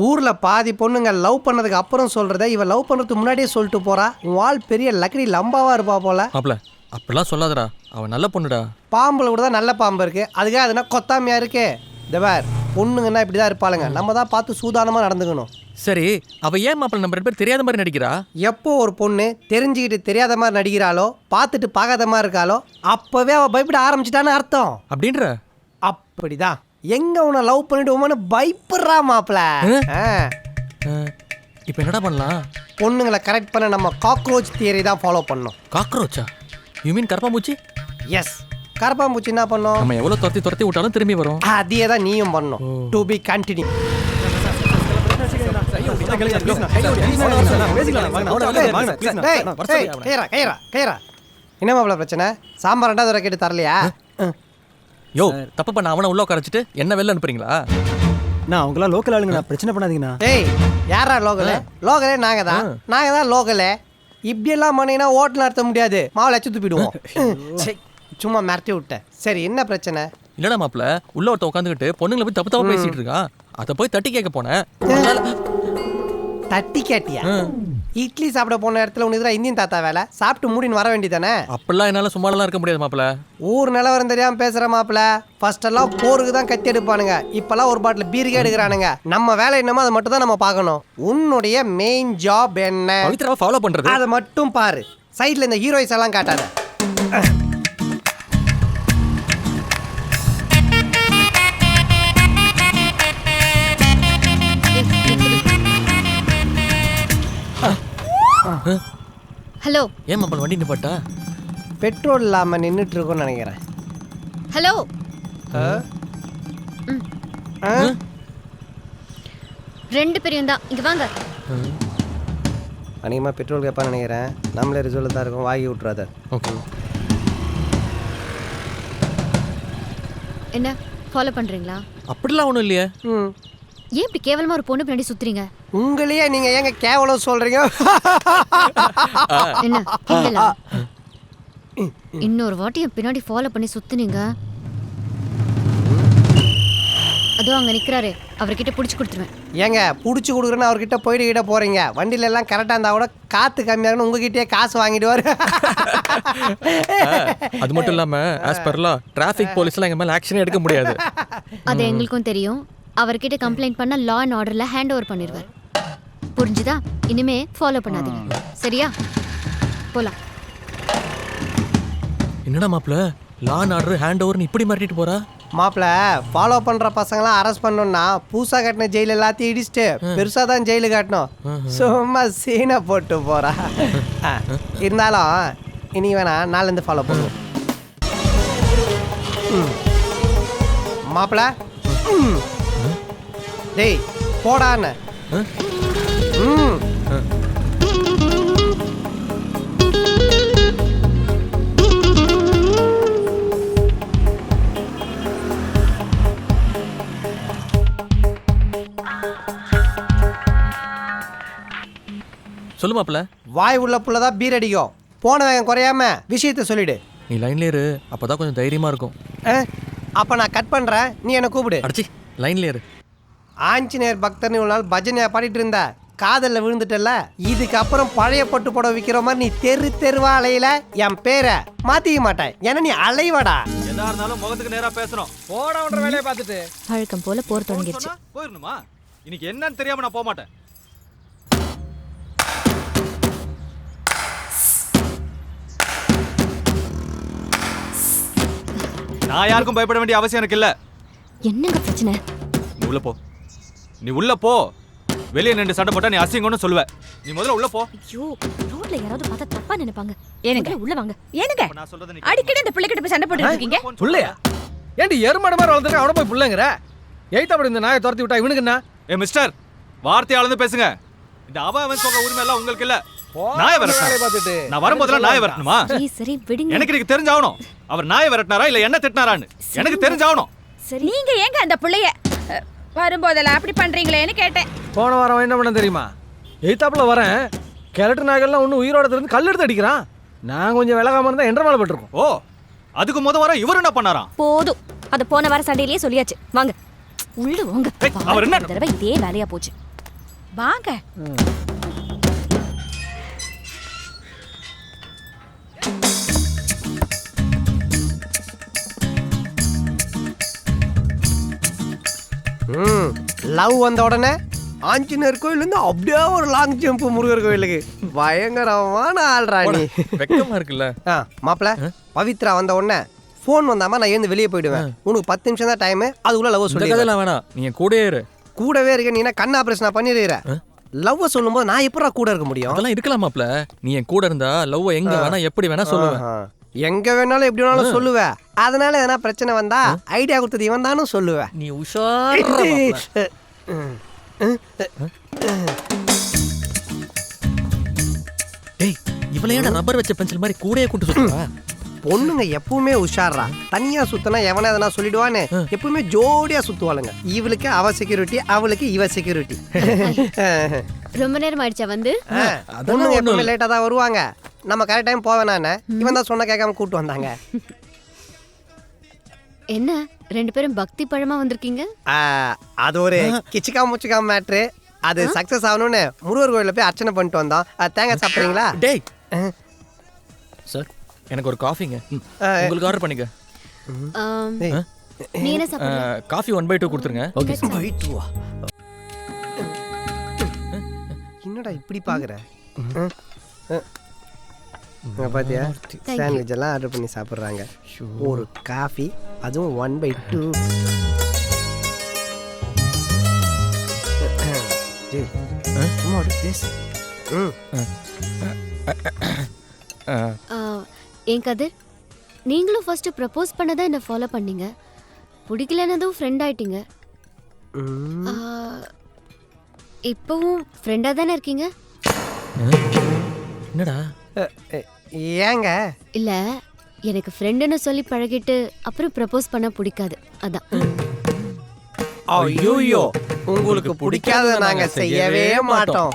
ஊர்ல பாதி பொண்ணுங்க லவ் பண்ணதுக்கு அப்புறம் சொல்றத இவ லவ் பண்றதுக்கு முன்னாடியே சொல்லிட்டு போறா. உன் ஆள் பெரிய லக்கடி லம்பாவா இருப்பா போல. மாப்ள அப்படிலாம் சொல்லாதடா, அவன் நல்ல பொண்ணுடா. பாம்புல கூட தான் நல்ல பாம்பு இருக்கு, அதுக்காக அதுனா கொத்தாமையா இருக்கு. தேவர் பொண்ணுங்கன்னா இப்படிதான் இருப்பாளுங்க, நம்ம தான் பார்த்து சூதானமா நடந்துக்கணும். சரி, அவ ஏன் மாப்ள நம்ம 2 பேர் தெரியாத மாதிரி நடிக்கிறா? எப்போ ஒரு பொண்ணு தெரிஞ்சுக்கிட்டு தெரியாத மாதிரி நடிக்கிறாளோ, பார்த்துட்டு பார்க்காத மாதிரி இருக்காளோ, அப்பவே அவ பயப்பட ஆரம்பிச்சிட்டான்னு அர்த்தம். அப்படின்ற? அப்படிதான். எங்க உன்னை லவ் பண்ணிடுவோம்னு பயப்படுறா மாப்ள. இப்போ என்னடா பண்ணலாம்? பொண்ணுங்களை கரெக்ட் பண்ண நம்ம காக்ரோச் தியரி தான் ஃபாலோ பண்ணோம். காக்ரோச்சா? யூ மீன் கரப்பாம்பூச்சி? எஸ், கரப்பாம்பூச்சி என்ன பண்ணோம்? நம்ம எவ்வளவு துரத்தி விட்டாலும் திரும்பி வரும். அதே தான் நீயும் பண்ணணும். To be continue. என்ன மாப்பிள பிரச்சனை? சாம்பார் 2வது தடவை கேட்டு தரலையா? யோ தப்பு பண்ண அவனை உள்ள உட்கார வச்சுட்டு என்ன வெளில அனுப்புறீங்களா? நான் அவங்களாம் லோக்கல் ஆளுங்க, நான் பிரச்சனை பண்ணாதீங்கண்ணா. டேய் யாரா லோக்கலு? லோக்கலே நாங்கள் தான் லோக்கலு. இப்படியெல்லாம் பண்ணீங்கன்னா ஓட்டு நடத்த முடியாது, மாவில் அச்சு துப்பிடுவோம். சும்மா மிரட்டி விட்டேன். சரி என்ன பிரச்சனை? இல்லடா மாப்பிள்ள, உள்ள ஒருத்த உட்காந்துக்கிட்டு பொண்ணுங்களை போய் தப்பு தப்பா பேசிட்டு இருக்கான். அதை போய் தட்டி கேட்க போனேன். தட்டி கேட்டியா? இட்லி சாப்பிட போன இடத்துல உனக்கு தான் இந்தியன் தாத்தா வேலை, சாப்பிட்டு மூடின்னு வர வேண்டியதானே? அப்படிலாம் என்னால சும்மாலாம் இருக்க முடியாது மாப்பிள்ள. ஊர் நிலவரம் தெரியாமல் பேசுகிற மாப்பிள்ள. ஃபர்ஸ்ட் எல்லாம் போருக்கு தான் கத்தி எடுப்பானுங்க, இப்போல்லாம் ஒரு பாட்டில் பீருக்கே எடுக்கிறானுங்க. நம்ம வேலை என்னமோ அதை மட்டும் தான் நம்ம பார்க்கணும். உன்னுடைய மெயின் ஜாப் என்ன? பவித்ராவை ஃபாலோ பண்றது. அதை மட்டும் பாரு, சைடில் இந்த ஹீரோயிஸ் எல்லாம் காட்டாத. ஹலோ. ஏன் மாப்பிள்ள வண்டி நிப்பாட்டா? பெட்ரோல் இல்லாமல் நின்றுட்டு இருக்கோன்னு நினைக்கிறேன். ஹலோ. ரெண்டு பேரும் தான் இங்க வாங்க. அநேகமாக பெட்ரோல் கேட்பான்னு நினைக்கிறேன். நம்மளே ரிசல்ட் தான் இருக்கும், வாங்கி விட்றாத. ஓகே. என்ன ஃபாலோ பண்றீங்களா? அப்படிலாம் ஒன்றும் இல்லையே. ஏன் இப்படி கேவலமா ஒரு பொண்ணு பின்னாடி சுத்துறீங்க? உங்களையே நீங்க ஏங்க கேவலம் சொல்றீங்க? என்ன கிண்டலா? இன்னொரு வாட்டி என் பின்னாடி ஃபாலோ பண்ணி சுத்துனீங்க, அதோ அங்க நிக்கிறாரு, அவர்கிட்ட புடிச்சு கொடுத்துருவேன். ஏங்க புடிச்சு கொடுக்குறேன்னு அவர்கிட்ட போயிட்டு போறீங்க? வண்டியில எல்லாம் கரெக்டா இருந்தா கூட காத்து கம்மியாகணும் உங்ககிட்டயே காசு வாங்கிடுவாரு. அது மட்டும் இல்லாம ஆஸ் பர்லா டிராஃபிக் போலீஸ்லாம் எங்க மேல ஆக்ஷனே எடுக்க முடியாது. அது எங்களுக்கும் தெரியும். அவர்கிட்ட கம்ப்ளைண்ட் பண்ண லா அண்ட் ஆர்டர்ல ஹேண்ட் ஓவர் பண்ணிடுவார். புரிஞ்சுதா? இனிமே ஃபாலோ பண்ணாதீங்க, சரியா? போலாம். என்னடா மாப்பிள்ள, லா அண்ட் ஆர்டர் ஹேண்ட் ஓவர்னு இப்படி மாட்டிட்டு போறா? மாப்பிள்ள ஃபாலோ பண்ற பசங்களாம் அரெஸ்ட் பண்ணோம்னா பூசா கட்டின ஜெயில் எல்லாத்தையும் இடிச்சுட்டு பெருசா தான் ஜெயிலு காட்டணும். சும்மா சீனை போட்டு போறா. இருந்தாலும் இனி வேணா நாளிலேருந்து ஃபாலோ பண்ணுவோம். மாப்பிள்ள டேய் போடான்னு. சொல்லு மாப்பிள்ள. வாய் உள்ள புள்ளதான் பீர் அடிக்கும். போன வேகம் குறையாம விஷயத்த சொல்லிடு. நீ லைன்ல இரு, அப்பதான் கொஞ்சம் தைரியமா இருக்கும். அப்ப நான் கட் பண்றேன், நீ என்ன கூப்பிடு. அடிச்சி லைன்ல இரு. ஆஞ்சநேயர் பக்தர்னு ஒரு நாள் பஜனையா பாடிட்டு இருந்த, காதல்ல விழுந்துட்டல. இதுக்கப்புறம் பழைய பட்டு புடவை விற்கிற மாதிரி நீ தெரு தெருவா அலையில என் பேரை மாத்திக்க மாட்டேன். ஏன்னா நீ அலைவடா. எதா இருந்தாலும் முகத்துக்கு நேரா பேசணும். போடன்ற வேலையை பார்த்துட்டு வழக்கம் போல போர் தொடங்கிடுச்சு. போயிடணுமா? இன்னைக்கு என்னன்னு தெரியாம நான் போக மாட்டேன். நான் யாருக்கும் பயப்பட வேண்டிய அவசியம் எனக்கு இல்ல. என்னங்க பிரச்சனை? நீ உள்ள போ, நீ உள்ள போ. வெளியே நின்று சண்டை போட்டா நீ அசிங்கம்னு சொல்லுவ. நீ முதல்ல உள்ள போ. ஐயோ, ரோட்ல யாராவது பார்த்தா தப்பா நினைப்பாங்க. ஏனுங்க உள்ள வாங்க. ஏனுங்க நான் சொல்றத நீ அடிக்கடி இந்த பிள்ளைகிட்ட போய் சண்டை போட்டுட்டு இருக்கீங்க? புள்ளையா? ஏண்டி எருமாடு மாதிரி வளர்ந்துருக்க அவனை போய் புள்ளைங்கிற? எய்த்தாப்படி இந்த நாயை துரத்தி விட்டா இவனுக்கு என்ன? ஏ மிஸ்டர், வார்த்தையாளந்து பேசுங்க. இந்த அவன் சொல்ற உரிமை எல்லாம் உங்களுக்கு இல்ல. நாயை விரட்டணும். நான் வரும்போதெல்லாம் நாயை விரட்டணுமா? சரி சரி விடுங்க. எனக்கு நீங்க தெரிஞ்சாகணும். அவர் நாயை விரட்டினாரா இல்ல என்ன திட்டினாரான்னு எனக்கு தெரிஞ்சாகணும். சரி நீங்க ஏங்க அந்த பிள்ளைய வரும்போதெல்லாம் அப்படி பண்றீங்களேன்னு கேட்டேன். போன வாரம் என்ன பண்ண தெரியுமா? எய்த்தாப்புல வரேன், கிழட்டு நாய்கள்லாம் ஒன்றும் உயிரோட இருந்து கல் எடுத்து அடிக்கிறான். நான் கொஞ்சம் விலகாம இருந்தா என்ற மேலே பட்டிருக்கோம். ஓ, அதுக்கு வாரம் இவர் என்ன பண்ணாராம்? போதும், அது போன வார சண்டையிலேயே சொல்லியாச்சு. வாங்க உள்ள வாங்க. அவர் என்ன தடவை இதே வேலையா போச்சு. வாங்க. லவ் வந்த உடனே ஆஞ்சநேயர் கோயிலேருந்து அப்படியே ஒரு லாங் ஜம்ப் முருகர் கோயிலுக்கு. பயங்கரமான ஆள்ராணி. வெக்கமா இருக்குல்ல? மாப்பிள்ள பவித்ரா வந்த உடனே ஃபோன் வந்தாமா நான் எழுந்து வெளியே போயிடுவேன். உனக்கு 10 நிமிஷம் தான் டைம், அதுக்குள்ள லவ் சொல்லி. கதையெல்லாம் வேணாம், நீங்க கூடவே இரு. கூடவே இருக்க. நீ என்ன கண் ஆபரேஷன் பண்ணிடுற? லவ் சொல்லும்போது நான் எப்படா கூட இருக்க முடியும்? அதெல்லாம் இருக்கலாம் மாப்ள. நீ என் கூட இருந்தா லவ் எங்க வேணா எப்படி வேணா சொல்லுவேன். எங்க வேணாலும் எப்படி வேணாலும் சொல்லுவேன். அதனால எதனா பிரச்சனை வந்தா ஐடியா கொடுத்தது இவன் தானும் சொல்லுவேன். நீ உஷார். டேய், இவளையா ரப்பர் வச்ச பென்சில் மாதிரி கூடயே கூட்டு சொல்லுவா? பொண்ணுங்க எப்பவுமே உஷாரா. தனியா சுத்தினா எவனா எதனா சொல்லிடுவான்னு எப்பவுமே ஜோடியா சுத்துவாளுங்க. இவளுக்கு அவ செக்யூரிட்டி, அவளுக்கு இவ செக்யூரிட்டி. ரொம்ப நேரம் ஆயிடுச்சா வந்து? பொண்ணுங்க எப்பவுமே லேட்டா தான் வருவாங்க. நம்ம கரெக்ட் டைம் போவேனானே இவன் தான் சொன்ன கேட்காம கூட்டு வந்தாங்க. என்ன 2 பேரும் பக்தி பழமா வந்திருக்கீங்க? அது ஒரு கிச்சிக்கா முச்சிக்கா மேட்ரு. அது சக்சஸ் ஆகணும்னு முருகர் கோயில போய் அர்ச்சனை பண்ணிட்டு வந்தோம். தேங்காய் சாப்பிட்றீங்களா? டேய் சார், எனக்கு ஒரு காஃபிங்க. உங்களுக்கு ஆர்டர் பண்ணிக்க. நீ என்ன சாப்பிடுற? காஃபி 1/2 கொடுத்துருங்க. Okay sir. என்னடா இப்படி பாக்குற? பாத்தியா, சாண்ட்விச் எல்லாம் ஆர்டர் பண்ணி சாப்பிட்றாங்க. ஒரு காஃபி, அதுவும் 1/2. சும்மா பேசு. ஏன் கதிர், நீங்களும் ஃபர்ஸ்ட் ப்ரப்போஸ் பண்ணதான் என்ன ஃபாலோ பண்ணீங்க. பிடிக்கலன்னதும் ஃப்ரெண்ட் ஆயிட்டீங்க. இப்போவும் ஃப்ரெண்டா தானே இருக்கீங்க? என்னடா? ஏங்க? இல்ல, எனக்கு ஃப்ரெண்டுன்னு சொல்லி பழகிட்டு அப்புறம் ப்ரப்போஸ் பண்ண பிடிக்காது, அதான். ஐயோ, உங்களுக்கு பிடிக்காத நாங்க செய்யவே மாட்டோம்.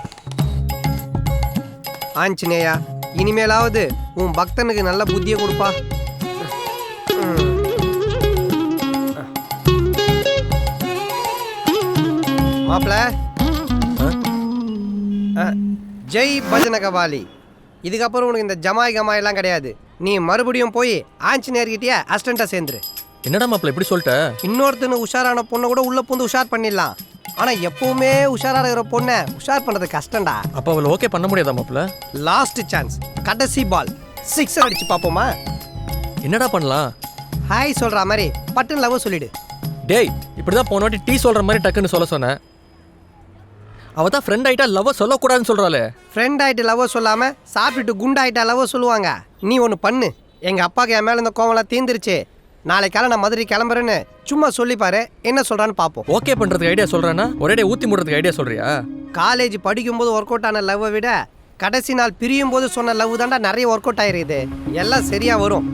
ஆஞ்சநேயா, இனிமேலாவது உன் பக்தனுக்கு நல்ல புத்தியை கொடுப்பா. மாப்பிள, ஜெய் பஜன கபாலி. இதுக்கப்புறம் உனக்கு இந்த ஜமாய் கமாயெல்லாம் கிடையாது. நீ மறுபடியும் போய் ஆஞ்சநேயர்கிட்டயே அசிஸ்டண்டா சேர்ந்துரு. என்னடா மாப்பிள்ள இப்படி சொல்லிட்ட? இன்னொருத்தனு உஷாரான பொண்ணை கூட உள்ள பூந்து உஷார் பண்ணிடலாம். ஆனா எப்பவுமே உஷாரா இருக்கிற பொண்ணை உஷார் பண்றது கஷ்டம்டா. அப்ப அவளை ஓகே பண்ண முடியாதா மாப்பிள்ள? லாஸ்ட் சான்ஸ், கடைசி பால், 6 அடிச்சு பாப்போமா? என்னடா பண்ணலாம்? ஹாய் சொல்ற மாதிரி பட்டன் லவ் சொல்லிடு. டேய், இப்படிதான் போன வாட்டி டீ சொல்ற மாதிரி டக்குன்னு சொல்ல சொன்னேன். அவ தான் ஃப்ரெண்ட் ஆயிட்டா லவ் சொல்லக்கூடாதுன்னு சொல்றாளே. ஃப்ரெண்ட் ஆயிட்டு லவ் சொல்லாம சாப்பிட்டு குண்டாயிட்டா லவ் சொல்லுவாங்க. நீ ஒன்று பண்ணு. எங்க அப்பாவுக்கு என் மேல இந்த கோவம்லாம் தீர்ந்துருச்சு. நாளைக்கால நான் மதுரை கிளம்புறேன்னு சும்மா சொல்லிப்பாரு, என்ன சொல்றான்னு பார்ப்போம். ஓகே பண்றதுக்கு ஐடியா சொல்றேன்னா ஒரே ஊத்தி முடுறதுக்கு ஐடியா சொல்றியா? காலேஜ் படிக்கும்போது ஒர்க் அவுட் ஆன லவ்வை விட கடைசி நாள் பிரியும் போது சொன்ன லவ் தாண்டா நிறைய ஒர்க் அவுட் ஆயிருக்குது. எல்லாம் சரியா வரும்.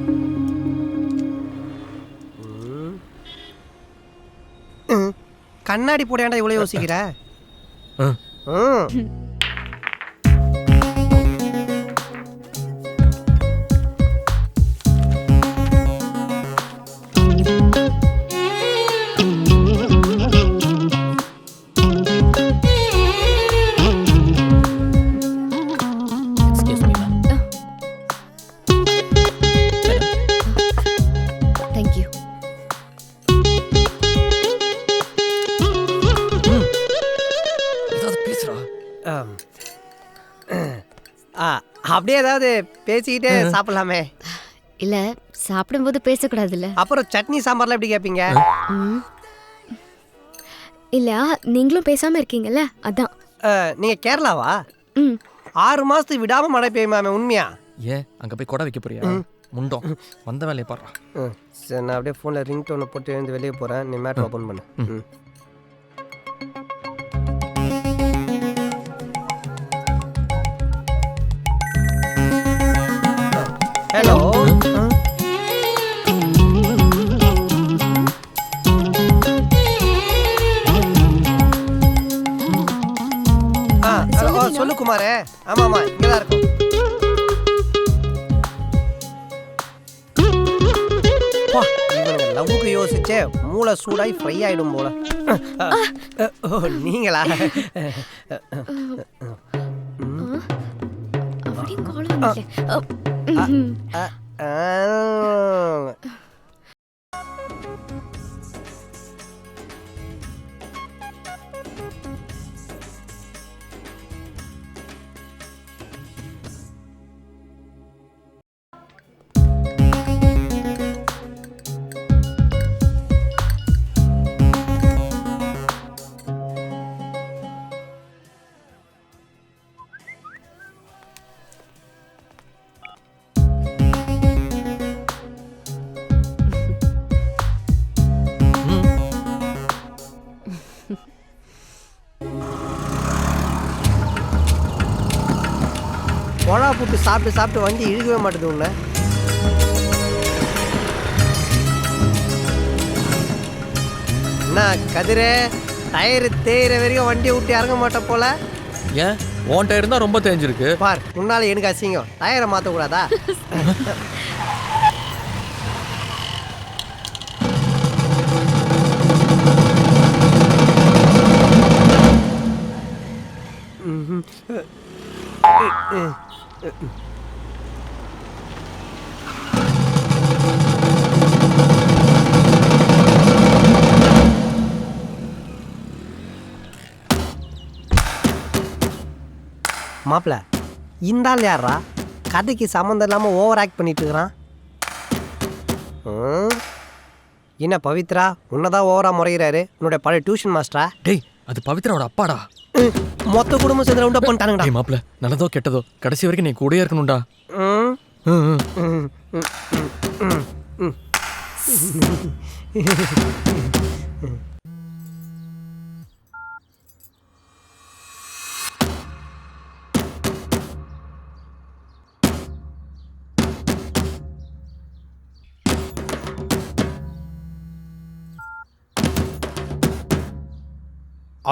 கண்ணாடி போடையாண்டா இவ்வளோ யோசிக்கிற? தேங்க்யூ. அப்படியே ஏதாவது பேசிக்கிட்டே சாப்பிடலாமே. இல்ல, சாப்பிடும்போது பேசக்கூடாதுல்ல. அப்புறம் சட்னி சாம்பார்லாம் எப்படி கேட்பீங்க? இல்ல, நீங்களும் பேசாம இருக்கீங்கல்ல, அதான். நீங்க கேரளாவா? 6 மாசத்துக்கு விடாம மழை பெய்யுமாமே, உண்மையா? ஏன் அங்க போய் கொடை வைக்க போறியா? முண்டோம் வந்த வேலையை பாடுறா. சரி, நான் அப்படியே ஃபோன்ல ரிங் டோனை போட்டு எழுந்து வெளியே போறேன். நீ மேட்ரு ஓப்பன் பண்ணு. ஹலோ. சொல்லு குமாரே. ஆமாமா, இங்கதான் இருக்கும். லவ்வுக்கு யோசிச்சே மூளை சூடாய் ஃப்ரை ஆயிடும் போல. நீங்களா? கொழா புட்டு சாப்பிட்டு சாப்பிட்டு வண்டி இழுக்கவே மாட்டேது உன்னை. என்ன கதிரே, டயரு தேயிற வரைக்கும் வண்டியை விட்டு இறங்க மாட்டேன் போல. ஏன் உன் டயர் தான் ரொம்ப தேஞ்சிருக்கு. பார், முன்னால எனக்கு அசிங்கம், டயரை மாற்றக்கூடாதா? மாப்பிள்ள, இந்த ஆள் யாரா கதைக்கு சம்மந்தம் இல்லாமல் ஓவர் ஆக்ட் பண்ணிட்டு இருக்கிறான்? என்ன பவித்ரா, உன்னதான் ஓவரா முறைகிறாரு? உன்னோட பழைய டியூஷன் மாஸ்டரா? டேய், அது பவித்ராவோட அப்பாடா. மொத்த குடும்பம் சேர்ந்து ரவுண்ட் அப் பண்ணிட்டானுங்கடா. டேய் மாப்ள, நல்லதோ கெட்டதோ கடைசி வரைக்கும் நீ கூடயே இருக்கணும்டா.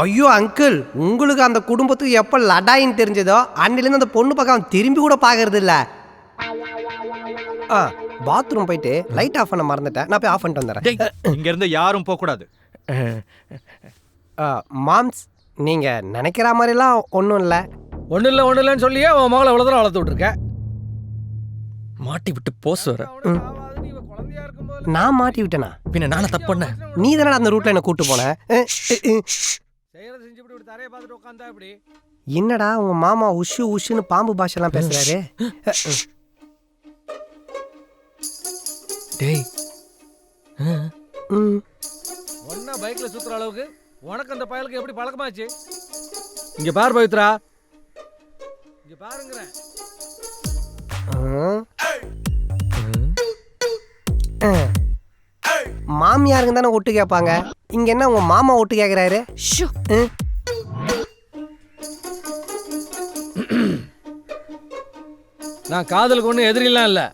ஐயோ அங்கிள், உங்களுக்கு அந்த குடும்பத்துக்கு எப்போ லடாயின்னு தெரிஞ்சதோ அன்னிலேருந்து அந்த பொண்ணு பக்கம் திரும்பி கூட பார்க்கறது இல்லை. பாத்ரூம் போயிட்டு லைட் ஆஃப் பண்ண மறந்துட்டேன், நான் போய் ஆஃப் பண்ணிட்டு வந்துடுறேன். இங்க இருந்து யாரும் போக கூடாது. மாம்ஸ், நீங்க நினைக்கிற மாதிரிலாம் ஒன்றும் இல்லை. ஒன்றும் இல்லைன்னு சொல்லியே அவன் மகளை அவ்வளோதான் வளர்த்து விட்ருக்க. மாட்டி விட்டு போஸ் வர. நான் மாட்டி விட்டேனா? பின்ன நானே தப்பு பண்ண. நீ தானே அந்த ரூட்ல என்ன கூட்டு போன. என்னடா உங்க மாமா உஷு உஷுன்னு பாம்பு பாஷெல்லாம் பேசுறாரு? டேய், ஒன்னா பைக்ல சுத்துற அளவுக்கு உனக்கு அந்த பயலுக்கு எப்படி பழக்கமாச்சு? இங்க பார் பவித்ரா, இங்க பாருங்கறேன். மாமியாருங்க தானே ஒட்டு கேட்பாங்க, இங்க என்ன உங்க மாமா ஒட்டு கேட்கிறாரு? நான் காதலுக்கு ஒன்றும் எதிரிலாம் இல்லை.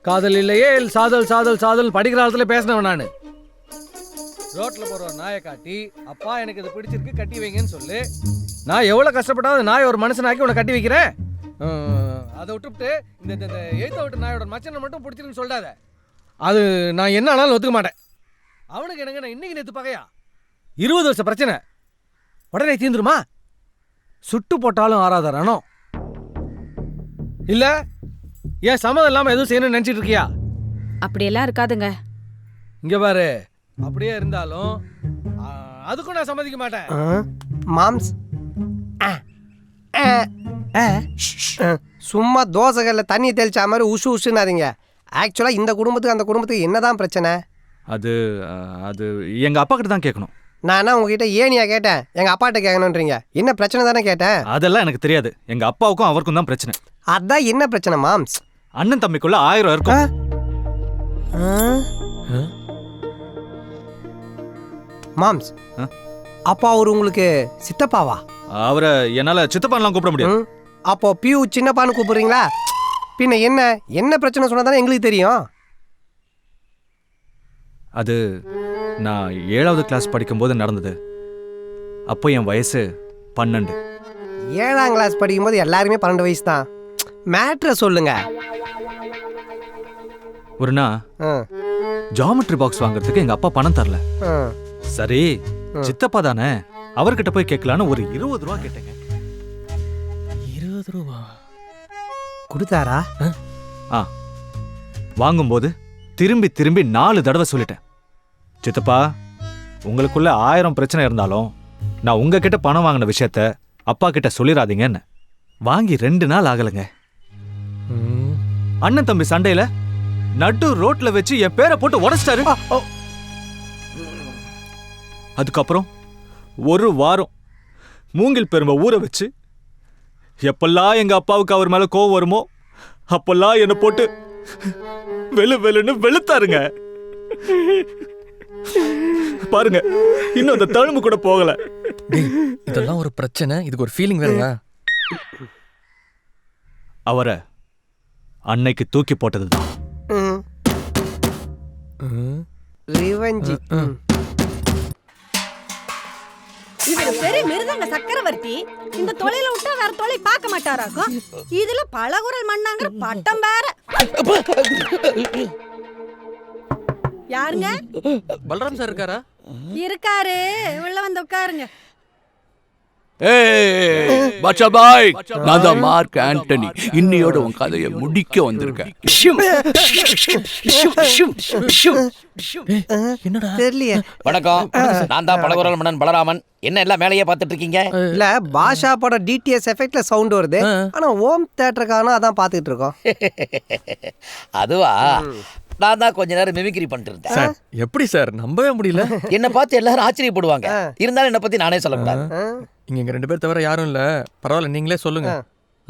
காதல் இல்லையே சாதல் சாதல் சாதல் படிக்கிற காலத்துல பேசினவன் நான். ரோட்ல போற நாயை காட்டி அப்பா எனக்கு இது பிடிச்சிருக்கு கட்டி வைங்கன்னு சொல்லு. நான் எவ்வளவு கஷ்டப்பட்டாலும் நாயை ஒரு மனுஷனாக்கி உன்னை கட்டி வைக்கிறேன். அதை விட்டுவிட்டு இந்த எய்த்த விட்டு நாயோட மச்சனை மட்டும் பிடிச்சிருன்னு சொல்லாத. அது நான் என்ன ஆனாலும் ஒத்துக்க மாட்டேன். அவனுக்கு எனக்கு நான் இன்னைக்கு நேற்று பகையா 20 வருஷம் பிரச்சனை உடனே தீந்துருமா? சுட்டு போட்டாலும் ஆறாதரானோ இல்ல ஏன் சம்மதம் இல்லாம எதுவும் செய்யணும்னு நினைச்சிட்டு இருக்கியா? அப்படியெல்லாம் இருக்காதுங்க. இங்க பாரு, அப்படியே இருந்தாலும் அதுக்கும் நான் சம்மதிக்க மாட்டேன். மாம்ஸ், சும்மா தோசைகள்ல தண்ணி தெளிச்சா மாதிரி உஷு உஷுன்னாதீங்க. ஆக்சுவலா இந்த குடும்பத்துக்கு அந்த குடும்பத்துக்கு என்னதான் பிரச்சனை? அது அது எங்க அப்பா கிட்ட தான் கேட்கணும். நான் உங்ககிட்ட ஏனியா கேட்டேன், எங்க அப்பாட்ட கேட்கணுன்றீங்க. என்ன பிரச்சனை தானே கேட்டேன். அதெல்லாம் எனக்கு தெரியாது. எங்க அப்பாவுக்கும் அவருக்கும் தான் பிரச்சனை. அதான் என்ன பிரச்சனை மாம்ஸ்? அண்ணன் தம்பிக்குள்ள 1000 இருக்கும். மாம்ஸ், அப்பா அவரு உங்களுக்கு சித்தப்பாவா? அவரை என்னால சித்தப்பான்லாம் கூப்பிட முடியாது. அப்போ பியூ சின்னப்பான்னு கூப்பிடுறீங்களா? பின்ன என்ன என்ன பிரச்சனை சொன்னா தானே எங்களுக்கு தெரியும். அது நான் 7வது கிளாஸ் படிக்கும்போது நடந்தது. அப்போ என் வயசு 12. 7ஆம் கிளாஸ் படிக்கும்போது எல்லாருமே 12 வயசு தான். மேட்ரை சொல்லுங்க. ஒரு நாள் ஜாமெட்ரி பாக்ஸ் வாங்குறதுக்கு எங்க அப்பா பணம் தரல. சரி, சித்தப்பா தானே, அவர்கிட்ட போய் கேட்கலான்னு ஒரு 20 ரூபா கேட்டேங்க. 20 ரூபா கொடுத்தாரா? வாங்கும்போது திரும்பி திரும்பி 4 தடவை சொல்லிட்டேன், சித்தப்பா உங்களுக்குள்ள 1000 பிரச்சனை இருந்தாலும் நான் உங்ககிட்ட பணம் வாங்கின விஷயத்த அப்பா கிட்ட சொல்லிடாதீங்கன்னு. வாங்கி 2 நாள் ஆகலைங்க. அண்ணன் தம்பி சண்டையில நடு ரோட்ல வச்சு என் பேரை போட்டு உடைச்சிட்டாரு. அதுக்கப்புறம் ஒரு வாரம் மூங்கில் பெருமை ஊற வச்சு எப்பெல்லாம் எங்க அப்பாவுக்கு அவர் மேல கோவம் வருமோ அப்பெல்லாம் என்னை போட்டு வெளு வெளுன்னு வெளுத்தாருங்க. பாருங்க, இன்னும் அந்த தழும்பு கூட போகல. இதெல்லாம் ஒரு பிரச்சனை, இதுக்கு ஒரு ஃபீலிங் வேறயா? அவரை அன்னைக்கு தூக்கி போட்டதுதான். ரிவெஞ்ச். இவர் பெரிய மிருதங்க சக்கரவர்த்தி. இந்த தொழில விட்டா வேற தொழில் பார்க்க மாட்டாராக்கும். இதுல பலகுரல் மண்ணாங்கிற பட்டம் வேற. யாருங்க? பலராம் சார் இருக்காரா? இருக்காரு, உள்ள வந்து உட்காருங்க. பாய், நான் தான் மார்க் ஆண்டனி. இன்னையோட உன் கதையை முடிக்க வந்திருக்கேன். என்னடா தெரியலையே. வணக்கம், நான் தான் பலகுரல் மன்னன் பலராமன். என்ன எல்லாம் மேலேயே பார்த்துட்டு இருக்கீங்க? இல்ல பாஷா படம் டிடிஎஸ் எஃபெக்ட்ல சவுண்ட் வருது. ஆனா ஹோம் தியேட்டருக்கான அதான் பாத்துக்கிட்டு இருக்கோம். அதுவா, நான் தான் கொஞ்ச நேரம் மிமிக்ரி பண்ணிட்டு இருந்தேன். சார் எப்படி சார் நம்பவே முடியல. என்ன பார்த்து எல்லாரும் ஆச்சரியப்படுவாங்க. இருந்தாலும் என்ன பத்தி நானே சொல்லக்கூடாது. இங்க 2 பேர் தவிர யாரும் இல்ல. பரவாயில்ல, நீங்களே சொல்லுங்க.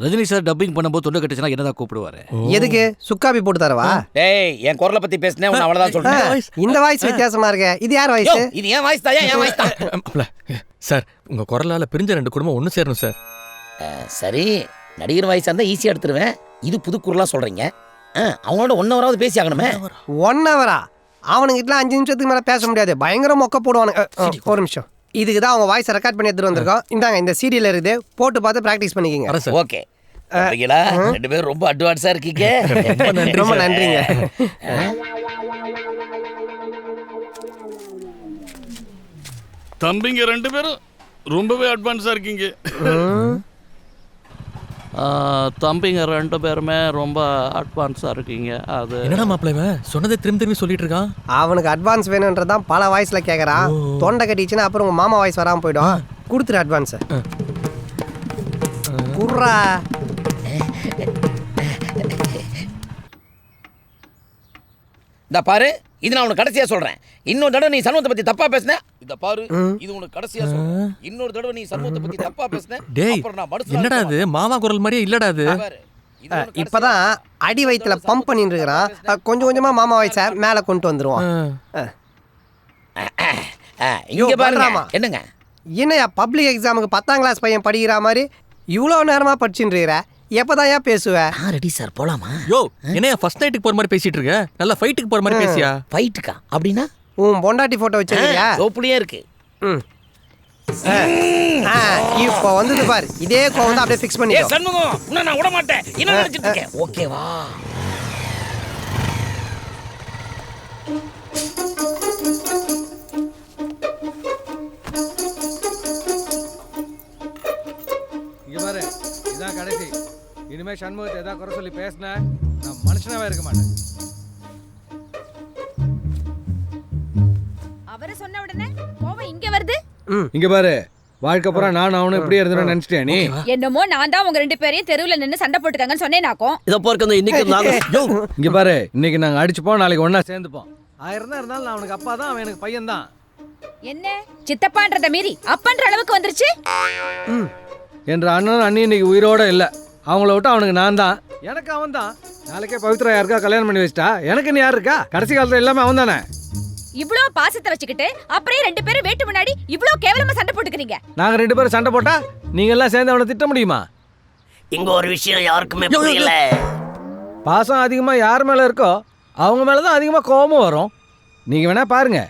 ரஜினி சார் டப்பிங் பண்ணும்போது தொண்டை கட்டுச்சுன்னா என்னதான் கூப்பிடுவாரு? எதுக்கு? சுக்காபி போட்டு தரவா? டேய், என் குரலை பத்தி பேசினேன், உன்னை அவ்வளவுதான் சொல்றேன். இந்த வாய்ஸ் வித்தியாசமா இருக்கு. இது யார் வாய்ஸ்? இது என் வாய்ஸ் தான், என் வாய்ஸ் தான். சார் உங்க குரலால பிரிஞ்ச 2 குடும்பம் ஒண்ணு சேரணும் சார். சரி, நடிகர் வாய்ஸா இருந்தா ஈஸியா எடுத்துருவேன். இது புது குரலா சொல்றீங்க. அவங்களோட 1 ஹவராவது பேசி ஆகணுமே. 1 ஹவரா? அவனுங்கிட்ட 5 நிமிஷத்துக்கு மேல பேச முடியாது. பயங்கர மொக்க போடுவானுங்க. ஒரு நிமிஷம். இதுக்கு தான் அவங்க வாய்ஸ் ரெக்கார்ட் பண்ணி எடுத்துட்டு வந்திருக்கோம். இந்தாங்க, இந்த சீரியல் இருக்குது, போட்டு பார்த்து பிராக்டிஸ் பண்ணிக்கிங்க. ஓகே. 2 பேரும் ரொம்ப அட்வான்ஸா இருக்கீங்க. ரொம்ப நன்றிங்க. தம்பிங்க 2 பேரும் ரொம்பவே அட்வான்ஸா இருக்கீங்க. தம்பிங்க 2 பேருமே ரொம்ப அட்வான்ஸாக இருக்கீங்க. அது என்னடா மாப்பிள்ளை சொன்னதை திரும்பி சொல்லிட்டு இருக்கான். அவனுக்கு அட்வான்ஸ் வேணுன்றதான் பல வாய்ஸ்ல கேட்கறான். தொண்டை கட்டிச்சுன்னா அப்புறம் உங்க மாமா வாய்ஸ் வராமல் போயிடும். கொடுத்துரு அட்வான்ஸ். குர்ரா. இந்த பாரு, இது நான் உனக்கு கடைசியா சொல்றேன். இன்னொரு தடவை நீ சண்முகத்தை பத்தி தப்பா பேசுன, இத பாரு, இது உனக்கு கடைசியா சொல்றேன். இன்னொரு தடவை நீ சண்முகத்தை பத்தி தப்பா பேசுன, அப்புறம் நான் மனசுல என்னடா இது மாமா குரல் மாதிரியே இல்லடா அது. இப்பதான் அடி வயித்துல பம்ப் பண்ணிட்டு இருக்கிறான். கொஞ்சம் கொஞ்சமா மாமா வாய்ஸ மேல கொண்டு வந்துருவான். இங்க பாருங்க. என்னங்க? என்னையா பப்ளிக் எக்ஸாமுக்கு 10ஆம் கிளாஸ் பையன் படிக்கிற மாதிரி இவ்வளவு நேரமா படிச்சுட்டு இருக்கிற? எப்பதான் ஏன் பேசுவ? ரெடி சார், போலாமா? யோ, என்னையா ஃபர்ஸ்ட் நைட்டுக்கு போற மாதிரி பேசிட்டு இருக்க? நல்லா ஃபைட்டுக்கு போற மாதிரி பேசியா? ஃபைட்டுக்கா? அப்படின்னா உன் பொண்டாட்டி போட்டோ வச்சிருக்கியா? சோப்புலயே இருக்கு. இப்போ வந்தது பாரு, இதே கோவம் தான் அப்படியே ஃபிக்ஸ் பண்ணிக்கோ. சண்முகம், உன்னை நான் விட மாட்டேன். என்ன நினைச்சிட்டு இருக்கேன்? ஓகேவா? இங்க பாரு, இதான் கடைசி. இனிமே சண்முகத்தை ஏதாவது குறை சொல்லி பேசின நான் மனுஷனாவே இருக்க மாட்டேன். அவரை சொன்ன உடனே கோவம் இங்க வருது. இங்க பாரு, வாழ்க்கை பூரா நான் அவனும் இப்படியே இருந்தேன்னு நினைச்சிட்டியா நீ? என்னமோ நான் தான் உங்க 2 பேரையும் தெருவுல நின்னு சண்டை போட்டுக்காங்கன்னு சொன்னேனாக்கும். இதை போர்க்க இன்னைக்கு இங்க பாரு, இன்னைக்கு நாங்க அடிச்சுப்போம், நாளைக்கு ஒண்ணா சேர்ந்துப்போம். 1000 தான் இருந்தாலும் நான் அவனுக்கு அப்பா தான், அவன் எனக்கு பையன் தான். என்ன சித்தப்பான்றத மீறி அப்பன்ற அளவுக்கு வந்துருச்சு. என்ற அண்ணன் அண்ணி இன்னைக்கு உயிரோட இல்ல. அவங்கள விட்டு அவனுக்கு நான் தான், எனக்கு அவன் தான். நாளைக்கே பவித்ரா யாருக்கா கல்யாணம் பண்ணி வச்சிட்டா, எனக்கு நீ யாரு இருக்கா? கடைசி காலத்துல எல்லாமே அவன் தானே. இவ்ளோ பாசத்தை வச்சுக்கிட்டு அப்புறம் 2 பேரும் வீட்டு முன்னாடி இவ்ளோ கேவலமா சண்டை போட்டுக்கிறீங்க. நாங்க 2 பேரும் சண்டை போட்டா நீங்க எல்லாம் சேர்ந்து அவனை திட்ட முடியுமா? இங்க ஒரு விஷயம் யாருக்குமே புரியல. பாசம் அதிகமா யார் மேல இருக்கோ அவங்க மேலதான் அதிகமா கோபமும் வரும். நீங்க வேணா பாருங்க,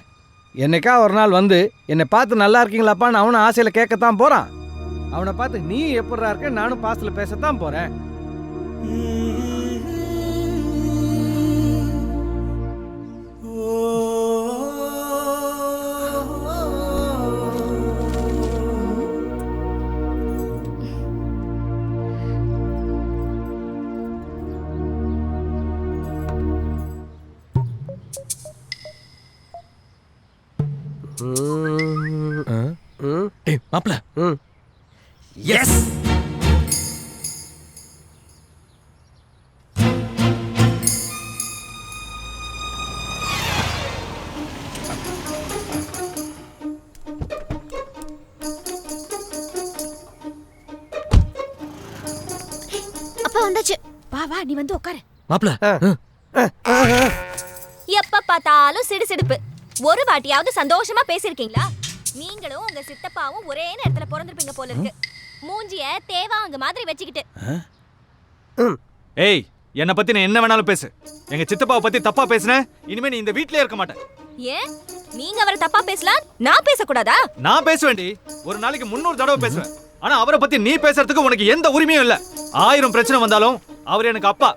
என்னைக்கா ஒரு நாள் வந்து என்னை பார்த்து நல்லா இருக்கீங்களாப்பான்னு அவனை ஆசையில கேட்கத்தான் போறான். அவனை பார்த்து நீ எப்படா இருக்க, நானும் பாசத்துல பேசத்தான் போறேன். டேய் மாப்ள. எஸ். அப்பா வந்தாச்சு. வா வா, நீ வந்து உட்காரு. மாப்ள. எப்ப பார்த்தாலும் சிடுசிடுப்பு. ஒரு வாட்டியாவது சந்தோஷமா பேசிருக்கீங்களா? நீங்களும் உங்க சித்தப்பாவும் ஒரே நேரத்துல பிறந்திருப்பீங்க போல இருக்கு. மூஞ்சிய தேவாங்க மாதிரி வச்சுக்கிட்டு. ஏய், என்னை பத்தி நான் என்ன வேணாலும் பேசு. எங்க சித்தப்பாவை பத்தி தப்பா பேசுன, இனிமே நீ இந்த வீட்லயே இருக்க மாட்டேன். ஏன் நீங்க அவரை தப்பா பேசலாம், நான் பேசக்கூடாதா? நான் பேசுவேன்டி, ஒரு நாளைக்கு 300 தடவை பேசுவேன். ஆனா அவரை பத்தி நீ பேசுறதுக்கு உனக்கு எந்த உரிமையும் இல்ல. 1000 பிரச்சனை வந்தாலும் அவர் எனக்கு அப்பா,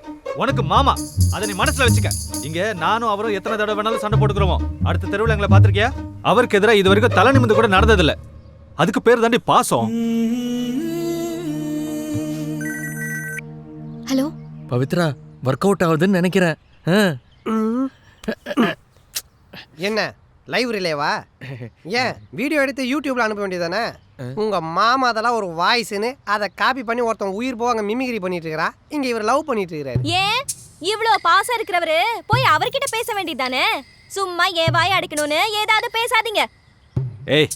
உனக்கு மாமா. அதை நீ மனசுல வச்சுக்க. இங்க நானும் அவரும் எத்தனை தடவை வேணாலும் சண்டை போட்டுக்கிறோம். அடுத்த தெருவில் எங்களை பாத்திருக்கியா? அவருக்கு எதிராக இது வரைக்கும் தலை நிமிந்து கூட நடந்ததில்ல. அதுக்கு பேர் தாண்டி பாசம். ஹலோ பவித்ரா, ஒர்க் அவுட் ஆகுதுன்னு நினைக்கிறேன். என்ன லைவ் ரிலேவா? ஏன் வீடியோ எடுத்து யூடியூப்ல அனுப்ப வேண்டியதானே? உங்க மாமா அதெல்லாம் ஒரு வாய்ஸ்னு அதை காப்பி பண்ணி ஒருத்தன் உயிர் போக அங்க மிமிக்ரி பண்ணிட்டு இருக்கா. இங்க இவர் லவ் பண்ணிட்டு இருக்காரு. ஏன் இவ்ளோ பாசம் இருக்கிறவரு போய் அவர்கிட்ட பேச வேண்டியதானே? சும்மா ஏன் வாய் அடிக்கணும்னு ஏதாவது பேசாதீங்க. ஏய்,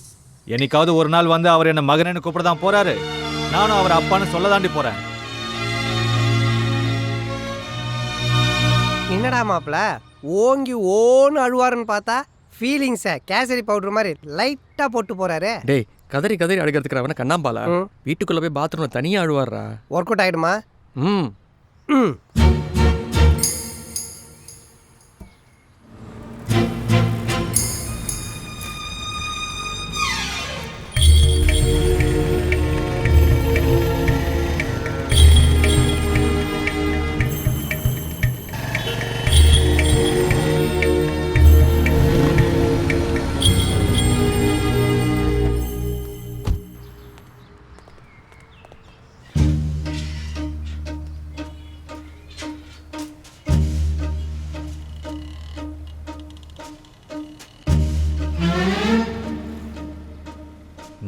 என்னைக்காவது ஒரு நாள் வந்து அவர் என்ன மகனன்னு கூப்பிட தான் போறாரு. நானும் அவர் அப்பான்னு சொல்ல தாண்டி போறேன். என்னடா மாப்பிள ஓங்கி ஓன்னு அழுவாருன்னு பார்த்தா ஃபீலிங்ஸை கேசரி பவுடர் மாதிரி லைட்டாக போட்டு போறாரு. டேய், கதறி கதறி அழுகிறதுக்கு கண்ணாம்பாலா வீட்டுக்குள்ள போய் பாத்ரூம்ல தனியா அழுவாரா? ஒர்க் அவுட் ஆயிடுமா? ம் ம்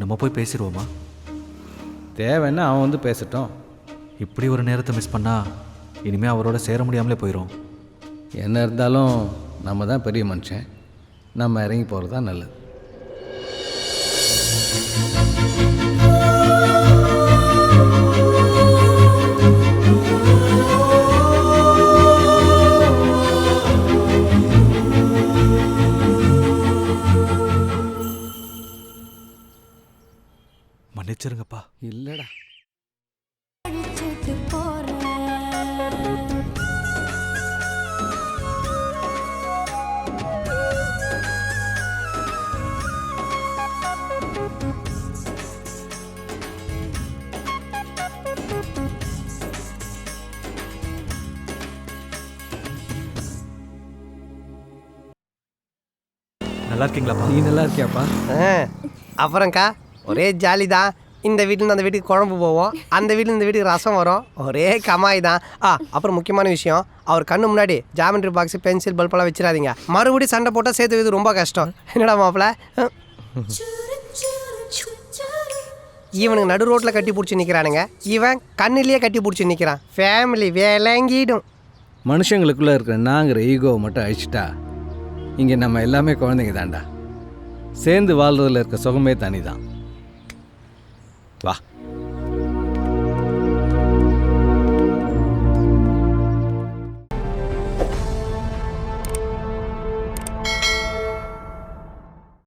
நம்ம போய் பேசிடுவோமா? தேவைன்னா அவன் வந்து பேசட்டும். இப்படி ஒரு நேரத்தை மிஸ் பண்ணா இனிமே அவரோட சேர முடியாமலே போயிடும். என்ன இருந்தாலும் நம்ம தான் பெரிய மனுஷன், நம்ம இறங்கி போகிறது தான் நல்லது. மன்னிச்சிருங்கப்பா. இல்லடா, நல்லா இருக்கீங்களாப்பா? நீ நல்லா இருக்கியாப்பா? அப்புறம்க்கா ஒரே ஜாலி தான். இந்த வீட்டில் அந்த வீட்டுக்கு குழம்பு போவோம், அந்த வீட்டில் இந்த வீட்டுக்கு ரசம் வரும், ஒரே கமாய் தான். அப்புறம் முக்கியமான விஷயம், அவர் கண்ணு முன்னாடி ஜாமெண்ட்ரி பாக்ஸ், பென்சில், பல்பெல்லாம் வச்சிடாதீங்க. மறுபடியும் சண்டை போட்டால் சேர்த்து வைது ரொம்ப கஷ்டம். என்னடா மாப்பிள்ள? இவனுக்கு நடு ரோட்டில் கட்டி பிடிச்சி நிற்கிறானுங்க, இவன் கண்ணிலேயே கட்டி பிடிச்சி நிற்கிறான். ஃபேமிலி வேலங்கிடும். மனுஷங்களுக்குள்ளே இருக்கிற நாங்கிற ஈகோவை மட்டும் அழிச்சிட்டா இங்கே நம்ம எல்லாமே குழந்தைங்க தான்டா. சேர்ந்து வாழ்றதுல இருக்க சுகமே தனி தான். வா.